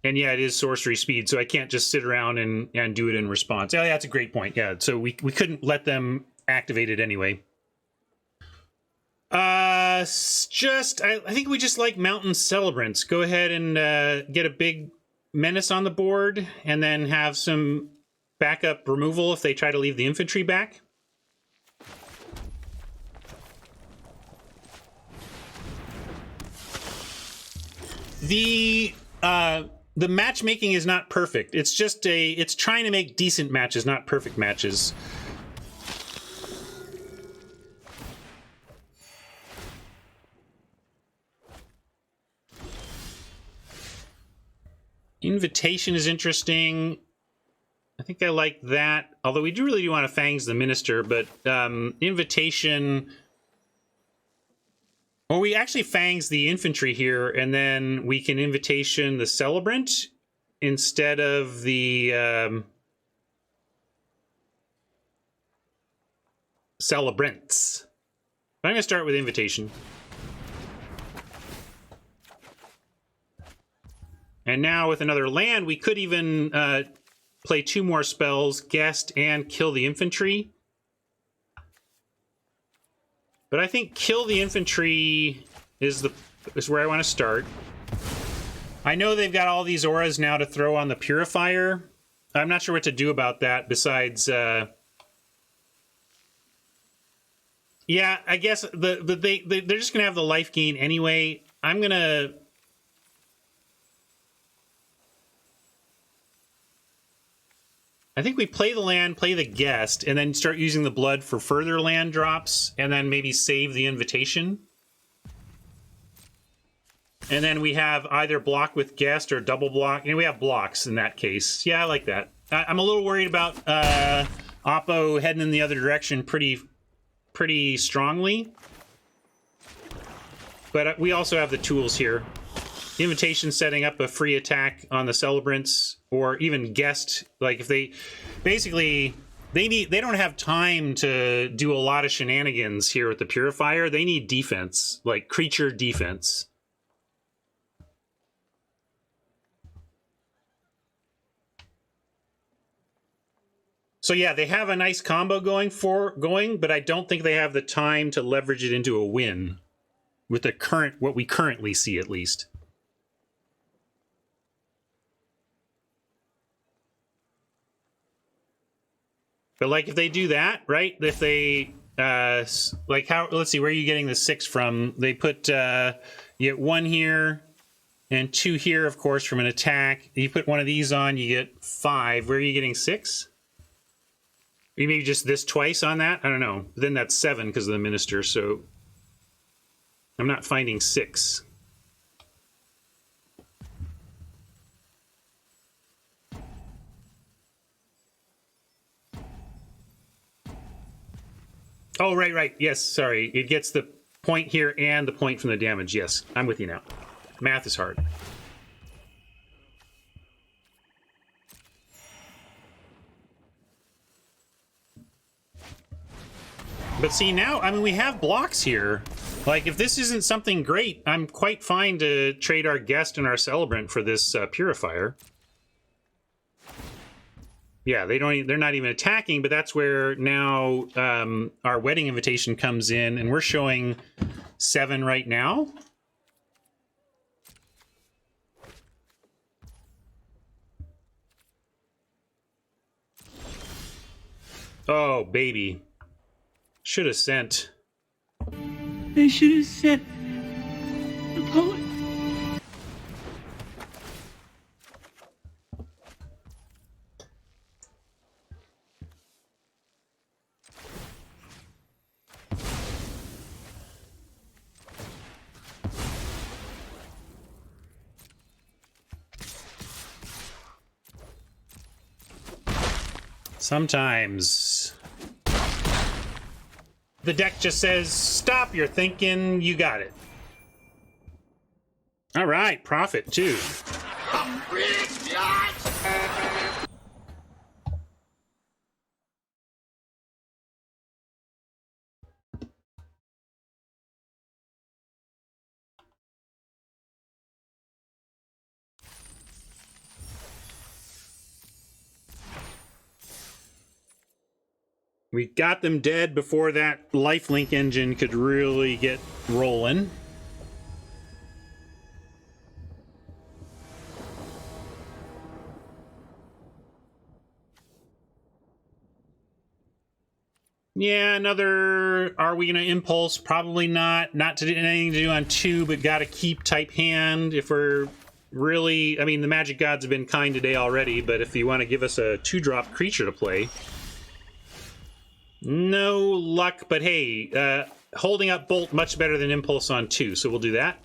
And yeah, it is sorcery speed, so I can't just sit around and do it in response. Oh, yeah, that's a great point. Yeah, so we couldn't let them activate it anyway. I think we just like Mountain Celebrants. Go ahead and get a big menace on the board, and then have some backup removal if they try to leave the infantry back. The matchmaking is not perfect. It's just it's trying to make decent matches, not perfect matches. Invitation is interesting. I think I like that. Although we really do want to Fangs the Minister, but Invitation... Well, we actually Fangs the infantry here, and then we can Invitation the Celebrant instead of the Celebrants. But I'm going to start with Invitation. And now with another land, we could even play 2 more spells, Guest and Kill the Infantry. But I think Kill the Infantry is where I want to start. I know they've got all these auras now to throw on the Purifier. I'm not sure what to do about that besides... yeah, I guess they're just going to have the life gain anyway. I'm going to... I think we play the land, play the Guest, and then start using the blood for further land drops, and then maybe save the Invitation. And then we have either block with Guest or double block. And we have blocks in that case. Yeah, I like that. I'm a little worried about Oppo heading in the other direction pretty strongly. But we also have the tools here. Invitation setting up a free attack on the Celebrants, or even Guest. Like, if they basically they don't have time to do a lot of shenanigans here with the Purifier. They need defense, like creature defense. So yeah, they have a nice combo going, but I don't think they have the time to leverage it into a win with the what we currently see, at least. But like if they do that, right? If they like how, let's see, where are you getting the 6 from? They put you get 1 here and 2 here, of course, from an attack. You put one of these on, you get 5. Where are you getting 6? You maybe just this twice on that? I don't know. Then that's 7 because of the minister, so I'm not finding 6. Oh, right. Yes, sorry. It gets the point here and the point from the damage. Yes, I'm with you now. Math is hard. But see, now, I mean, we have blocks here. Like, if this isn't something great, I'm quite fine to trade our guest and our celebrant for this purifier. Yeah, they're not even attacking, but that's where now our wedding invitation comes in, and we're showing 7 right now. Oh, baby. Should have sent. They should have sent the poet. Sometimes the deck just says, stop your thinking, you got it. All right, profit too. We got them dead before that lifelink engine could really get rolling. Yeah, another, are we going to impulse? Probably not. Not to do anything to do on 2, but got to keep type hand if we're really, I mean, the Magic Gods have been kind today already, but if you want to give us a 2-drop creature to play. No luck, but hey, holding up Bolt much better than Impulse on 2, so we'll do that.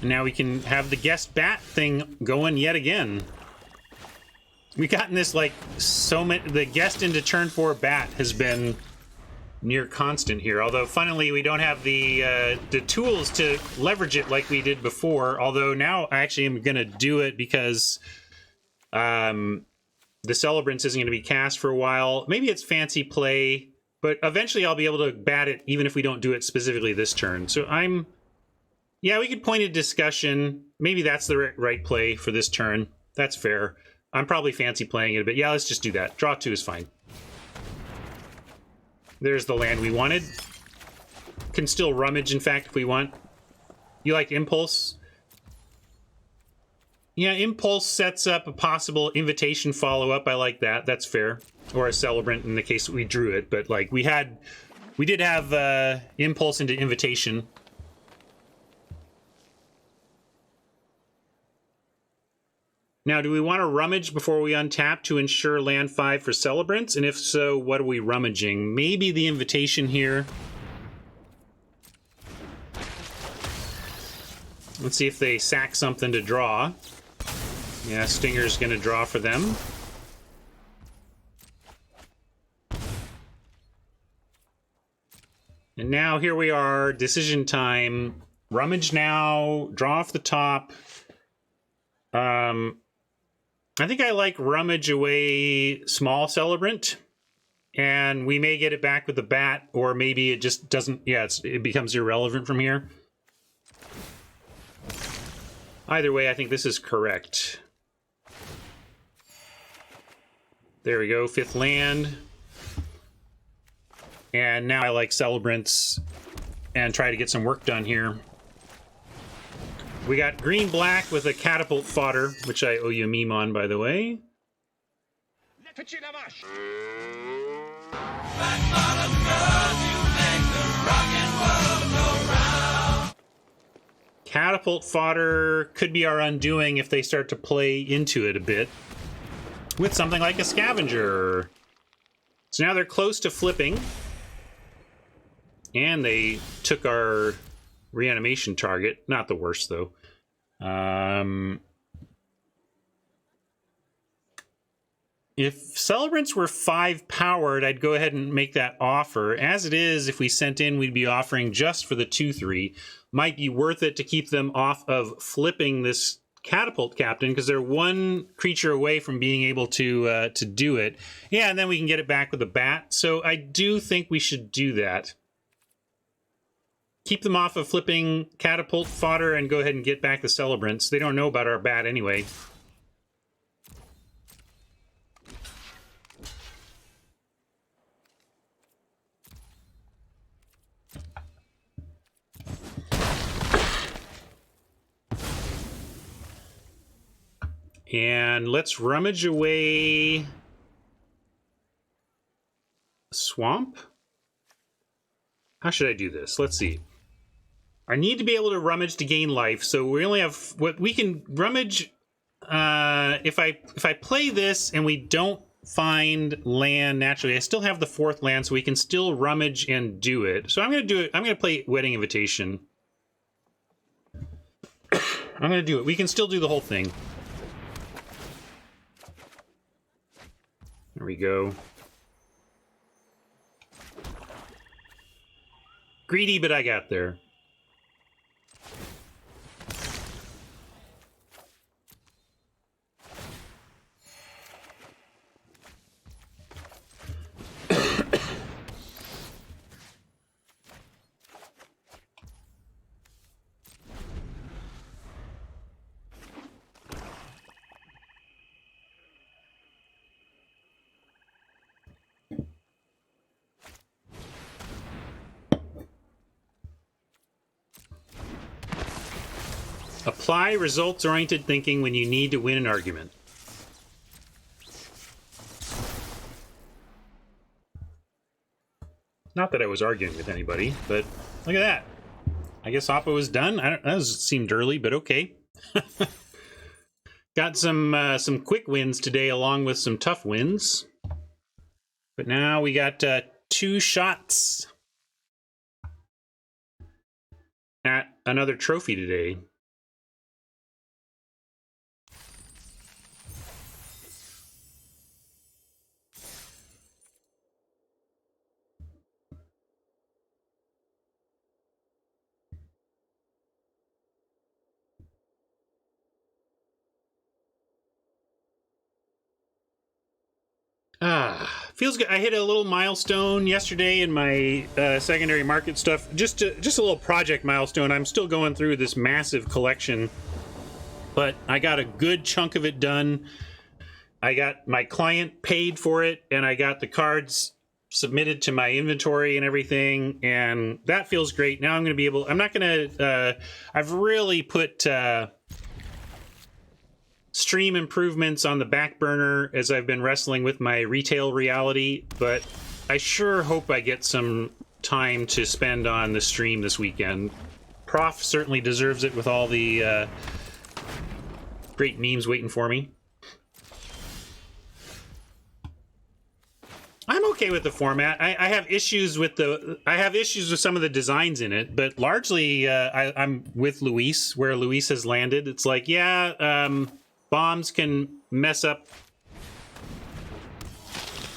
And now we can have the guest bat thing going yet again. We've gotten this like so many, the guest into turn 4 bat has been near constant here, although funnily we don't have the tools to leverage it like we did before, although now I actually am going to do it because the Celebrants isn't going to be cast for a while. Maybe it's fancy play, but eventually I'll be able to bat it even if we don't do it specifically this turn. So yeah, we could point a discussion. Maybe that's the right play for this turn. That's fair. I'm probably fancy playing it a bit. Yeah, let's just do that. Draw 2 is fine. There's the land we wanted. Can still rummage, in fact, if we want. You like Impulse? Yeah, Impulse sets up a possible invitation follow-up. I like that. That's fair. Or a Celebrant in the case that we drew it. But, like, we did have Impulse into Invitation. Now, do we want to rummage before we untap to ensure land 5 for Celebrants? And if so, what are we rummaging? Maybe the invitation here. Let's see if they sack something to draw. Yeah, Stinger's going to draw for them. And now here we are, decision time. Rummage now, draw off the top. I think I like rummage away small Celebrant, and we may get it back with the bat, or maybe it just doesn't, yeah, it becomes irrelevant from here. Either way, I think this is correct. There we go, 5th land. And now I like Celebrants and try to get some work done here. We got green-black with a catapult fodder, which I owe you a meme on, by the way. Catapult fodder could be our undoing if they start to play into it a bit with something like a scavenger. So now they're close to flipping. And they took our reanimation target. Not the worst, though. If Celebrants were 5 powered, I'd go ahead and make that offer. As it is, if we sent in, we'd be offering just for the 2/3. Might be worth it to keep them off of flipping this catapult captain, because they're 1 creature away from being able to do it. Yeah, and then we can get it back with a bat. So I do think we should do that. Keep them off of flipping catapult fodder and go ahead and get back the Celebrants. They don't know about our bat anyway. And let's rummage away Swamp. How should I do this? Let's see. I need to be able to rummage to gain life, so we only have what we can rummage. If I play this and we don't find land naturally, I still have the 4th land, so we can still rummage and do it. So I'm going to do it. I'm going to play Wedding Invitation. I'm going to do it. We can still do the whole thing. There we go. Greedy, but I got there. Apply results-oriented thinking when you need to win an argument. Not that I was arguing with anybody, but look at that. I guess Oppo was done. That seemed early, but okay. Got some quick wins today, along with some tough wins. But now we got 2 shots at another trophy today. Feels good. I hit a little milestone yesterday in my secondary market stuff. Just a little project milestone. I'm still going through this massive collection, but I got a good chunk of it done. I got my client paid for it, and I got the cards submitted to my inventory and everything, and that feels great. Now I'm going to be able... I'm not going to... I've really put... stream improvements on the back burner as I've been wrestling with my retail reality, but I sure hope I get some time to spend on the stream this weekend. Prof certainly deserves it with all the great memes waiting for me. I'm okay with the format. I have issues with some of the designs in it, but largely I'm with Luis where Luis has landed. It's like, yeah, bombs can mess up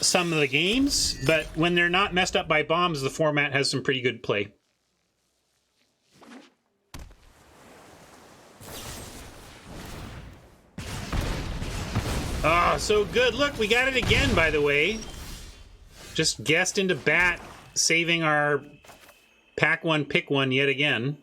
some of the games, but when they're not messed up by bombs, the format has some pretty good play. Ah, so good. Look, we got it again, by the way. Just guessed into bat, saving our pack one, pick one yet again.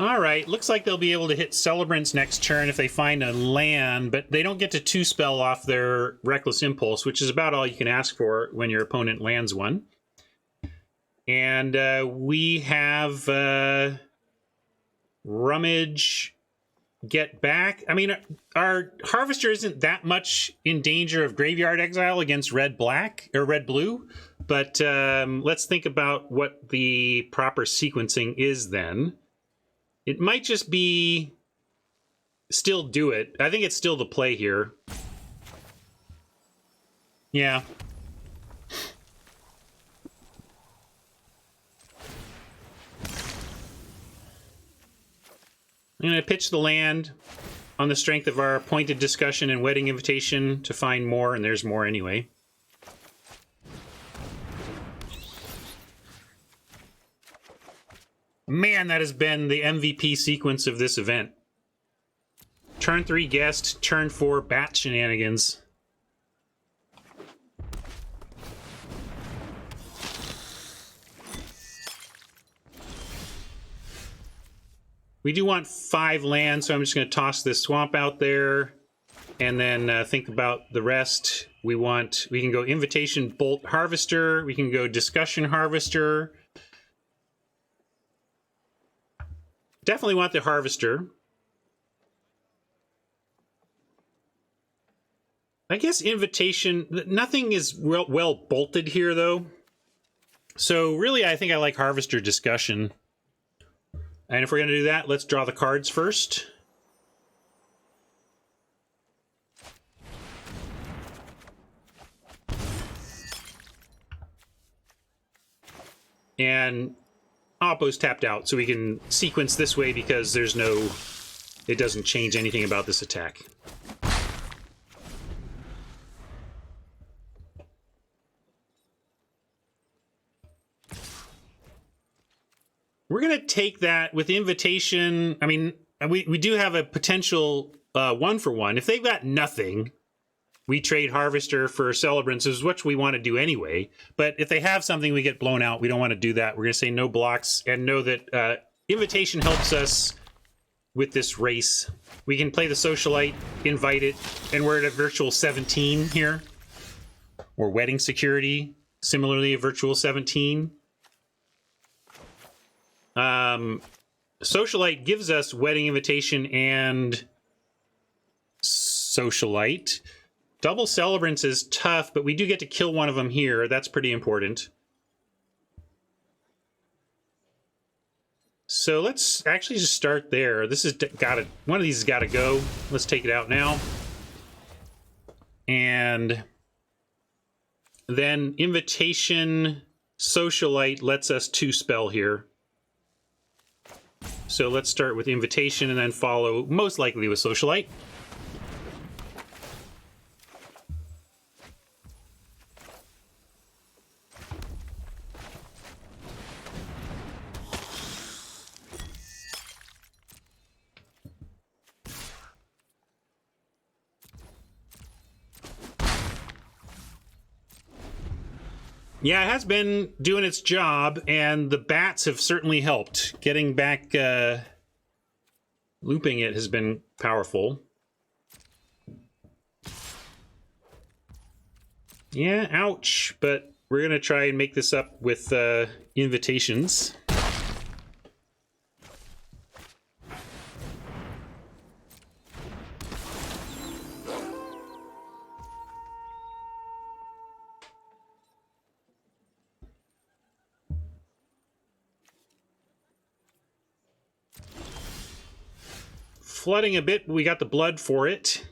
All right, looks like they'll be able to hit Celebrants next turn if they find a land, but they don't get to 2-spell off their Reckless Impulse, which is about all you can ask for when your opponent lands one. And we have Rummage, Get Back. I mean, our Harvester isn't that much in danger of Graveyard Exile against red-black, or red-blue, but let's think about what the proper sequencing is then. It might just be still do it. I think it's still the play here. Yeah. I'm going to pitch the land on the strength of our pointed discussion and wedding invitation to find more, and there's more anyway. Man, that has been the MVP sequence of this event. Turn 3 Guest, turn 4 Bat Shenanigans. We do want 5 lands, so I'm just going to toss this swamp out there and then think about the rest. We can go Invitation Bolt Harvester. We can go Discussion Harvester. Definitely want the Harvester. I guess Invitation, nothing is well bolted here, though. So really, I think I like Harvester Discussion. And if we're going to do that, let's draw the cards first. And Oppo's tapped out, so we can sequence this way because there's no... It doesn't change anything about this attack. We're going to take that with Invitation. I mean, we do have a potential 1-for-1. If they've got nothing, we trade Harvester for Celebrants, is what we want to do anyway. But if they have something, we get blown out. We don't want to do that. We're going to say no blocks and know that Invitation helps us with this race. We can play the Socialite, invite it, and we're at a virtual 17 here. Or Wedding Security, similarly a virtual 17. Socialite gives us Wedding Invitation and Socialite. Double Celebrants is tough, but we do get to kill one of them here. That's pretty important. So let's actually just start there. This has got one of these has got to go. Let's take it out now. And then Invitation Socialite lets us 2-spell here. So let's start with Invitation and then follow most likely with Socialite. Yeah, it has been doing its job, and the bats have certainly helped. Getting back, looping it has been powerful. Yeah, ouch, but we're going to try and make this up with invitations. Flooding a bit, but we got the blood for it.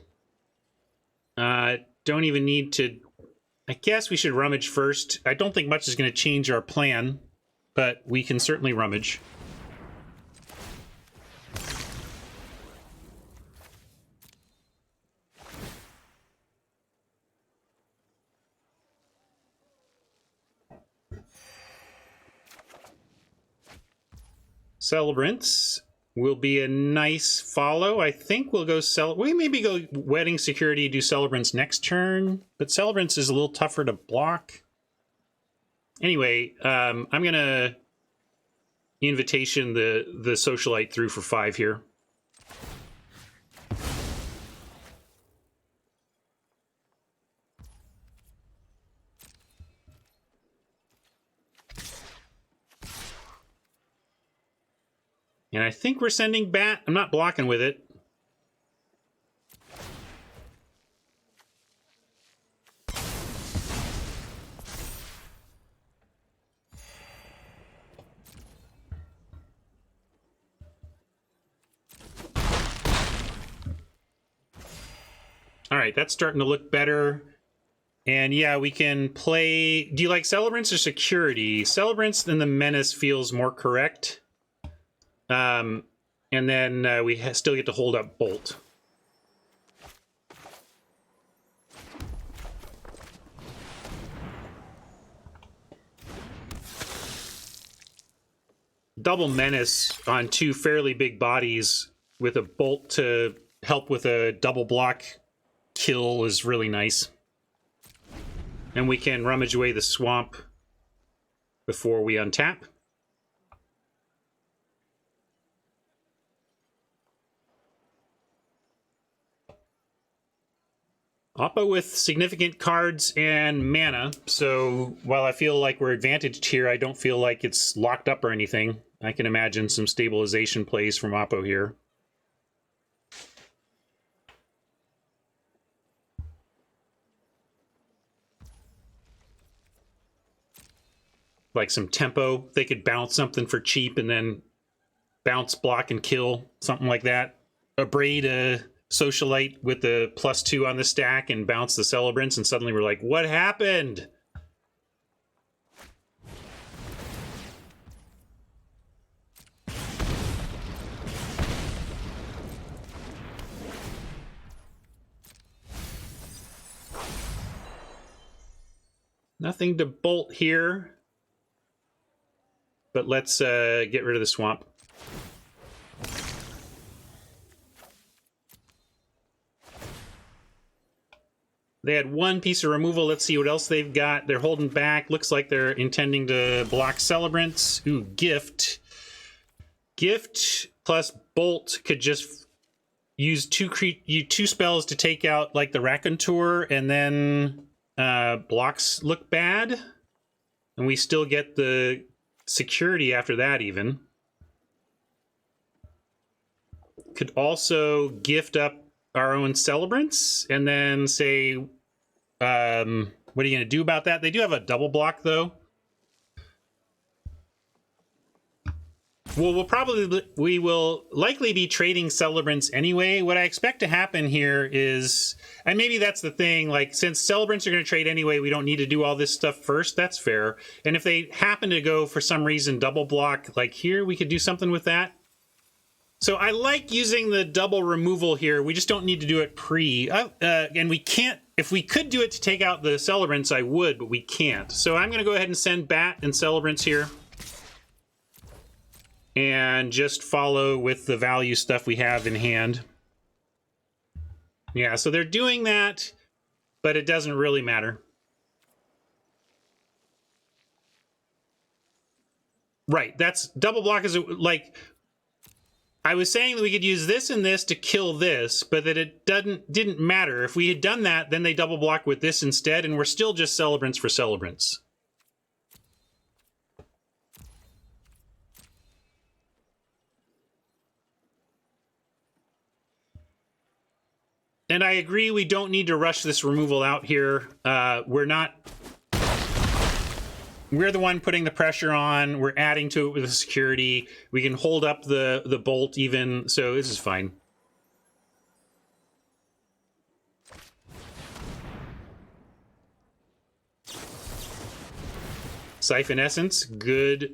Don't even need to... I guess we should rummage first. I don't think much is going to change our plan, but we can certainly rummage. Celebrants will be a nice follow. I think we'll go we maybe go Wedding Security, do Celebrants next turn, but Celebrants is a little tougher to block. Anyway, I'm gonna invitation the socialite through for 5 here. And I think we're sending bat. I'm not blocking with it. All right, that's starting to look better. And yeah, we can play... Do you like Celebrants or Security? Celebrants and the Menace feels more correct. And then we still get to hold up Bolt. Double Menace on 2 fairly big bodies with a Bolt to help with a double block kill is really nice. And we can rummage away the swamp before we untap. Oppo with significant cards and mana, so while I feel like we're advantaged here, I don't feel like it's locked up or anything. I can imagine some stabilization plays from Oppo here. Like some tempo. They could bounce something for cheap and then bounce, block, and kill. Something like that. Abrade a socialite with the +2 on the stack and bounce the Celebrants, and suddenly we're like, what happened? Nothing to bolt here. But let's get rid of the swamp. They had 1 piece of removal. Let's see what else they've got. They're holding back. Looks like they're intending to block Celebrants. Ooh, Gift. Gift plus Bolt could just use 2 spells to take out like the Raconteur, and then blocks look bad. And we still get the security after that even. Could also gift up our own Celebrants and then say, what are you going to do about that? They do have a double block though. Well, we will likely be trading Celebrants anyway. What I expect to happen here is, and maybe that's the thing, like, since Celebrants are going to trade anyway, we don't need to do all this stuff first. That's fair. And if they happen to go, for some reason, double block, like here, we could do something with that. So I like using the double removal here. We just don't need to do it pre. And we can't, if we could do it to take out the Celebrants, I would, but we can't. So I'm going to go ahead and send Bat and Celebrants here. And just follow with the value stuff we have in hand. Yeah, so they're doing that, but it doesn't really matter. Right, that's double block is like, I was saying that we could use this and this to kill this, but that it didn't matter. If we had done that, then they double block with this instead, and we're still just Celebrants for Celebrants. And I agree, we don't need to rush this removal out here. We're the one putting the pressure on. We're adding to it with the security. We can hold up the bolt even, so this is fine. Siphon Essence, good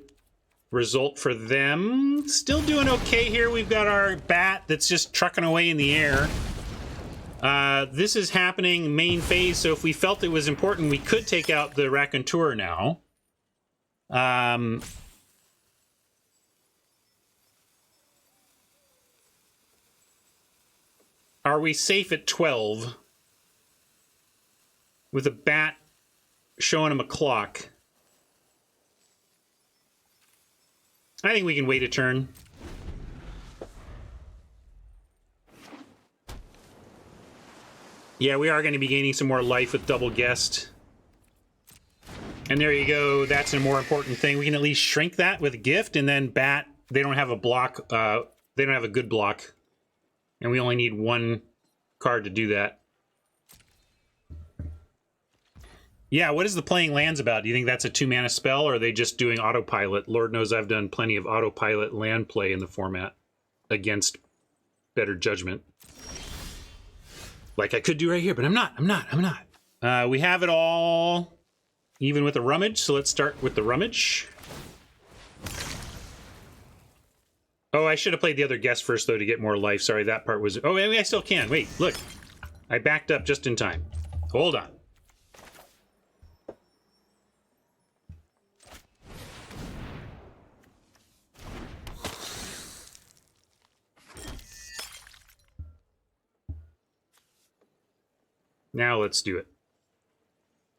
result for them. Still doing okay here. We've got our Bat that's just trucking away in the air. This is happening main phase, so if we felt it was important, we could take out the Raconteur now. Are we safe at 12? With a Bat showing him a clock. I think we can wait a turn. Yeah, we are going to be gaining some more life with double guest. And there you go. That's a more important thing. We can at least shrink that with gift, and then bat. They don't have a block. They don't have a good block. And we only need one card to do that. Yeah, what is the playing lands about? Do you think that's a 2-mana spell, or are they just doing autopilot? Lord knows I've done plenty of autopilot land play in the format against better judgment. Like I could do right here, but I'm not. We have it all, even with the rummage, so let's start with the rummage. Oh, I should have played the other guest first, though, to get more life. Sorry, that part was... Oh, I still can. Wait, look. I backed up just in time. Hold on. Now let's do it.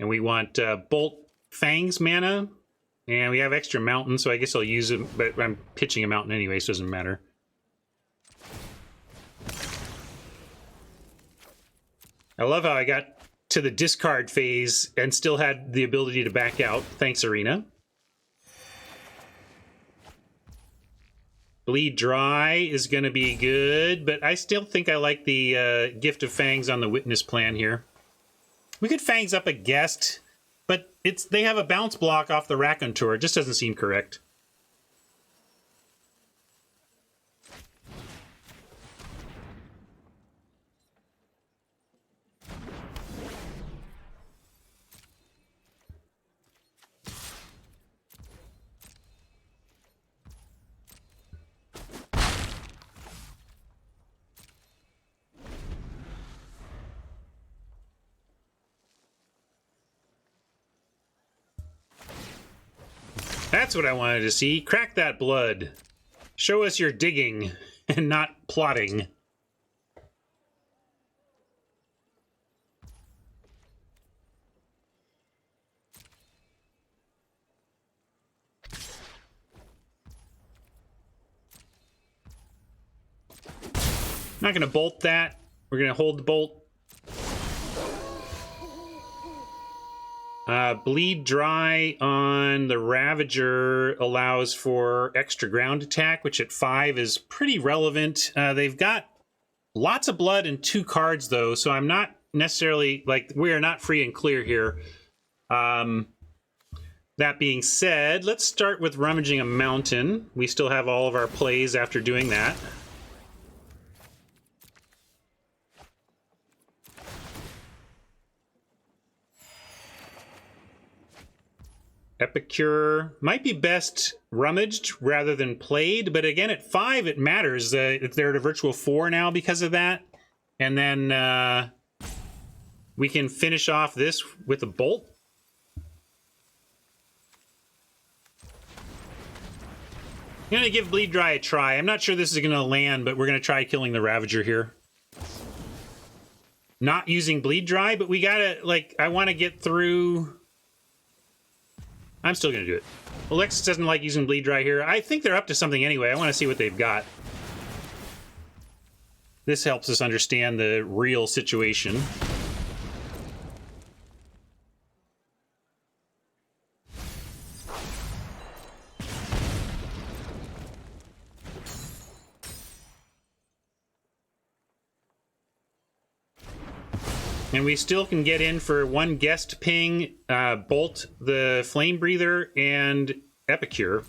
And we want Bolt Fangs mana. And we have extra mountain, so I guess I'll use it, but I'm pitching a mountain anyway, so it doesn't matter. I love how I got to the discard phase and still had the ability to back out. Thanks, Arena. Bleed Dry is going to be good, but I still think I like the Gift of Fangs on the Witness plan here. We could Fangs up a guest, but they have a bounce block off the Raconteur. It just doesn't seem correct. That's what I wanted to see. Crack that blood. Show us your digging and not plotting. Not going to bolt that. We're going to hold the bolt. Bleed Dry on the Ravager allows for extra ground attack, which at 5 is pretty relevant. They've got lots of blood and 2 cards, though, so I'm not necessarily, like, we are not free and clear here. That being said, let's start with rummaging a mountain. We still have all of our plays after doing that. Epicure might be best rummaged rather than played, but again, at 5, it matters. They're at a virtual 4 now because of that. And then we can finish off this with a bolt. I'm going to give Bleed Dry a try. I'm not sure this is going to land, but we're going to try killing the Ravager here. Not using Bleed Dry, but we got to, like, I want to get through... I'm still going to do it. Alexis doesn't like using Bleed Dry here. I think they're up to something anyway. I want to see what they've got. This helps us understand the real situation. And we still can get in for 1 guest ping, Bolt, the Flame Breather, and Epicure.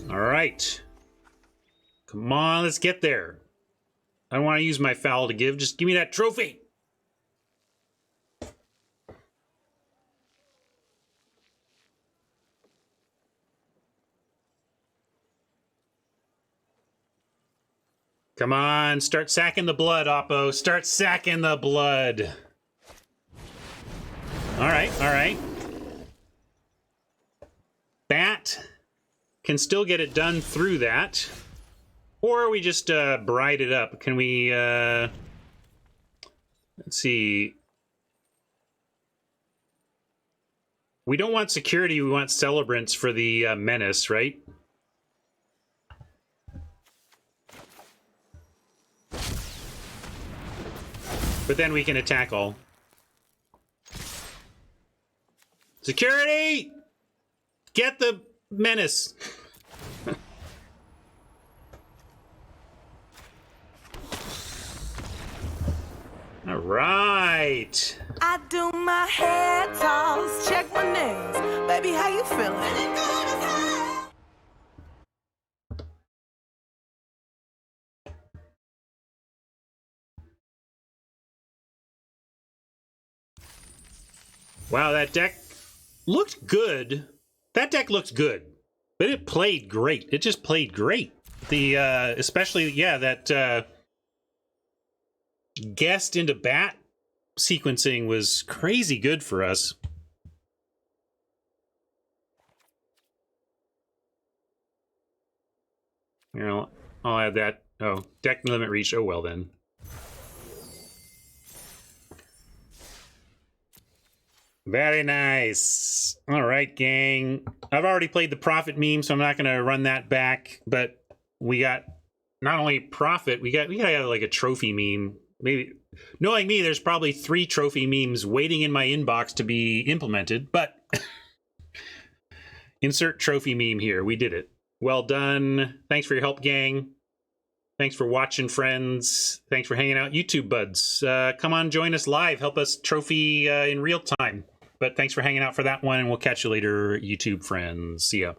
All right. Come on, let's get there. I don't want to use my foul to give. Just give me that trophy. Come on, start sacking the blood, Oppo. Start sacking the blood. All right, all right. Bat can still get it done through that. Or we just bride it up. Can we, let's see. We don't want security, we want celebrants for the menace, right? But then we can attack all. Security! Get the menace! All right. I do my hair toss, check my nails. Baby, how you feeling? Wow, that deck looked good. That deck looked good, but it played great. It just played great. The especially, yeah, that guest into bat sequencing was crazy good for us. Here, I'll add that. Oh, deck limit reached. Oh well then. Very nice. All right, gang. I've already played the Prophet meme, so I'm not going to run that back. But we got not only Prophet, we got like a trophy meme. Maybe, knowing me, there's probably 3 trophy memes waiting in my inbox to be implemented. But insert trophy meme here. We did it. Well done. Thanks for your help, gang. Thanks for watching, friends. Thanks for hanging out, YouTube buds. Come on, join us live. Help us trophy in real time. But thanks for hanging out for that one, and we'll catch you later, YouTube friends. See ya.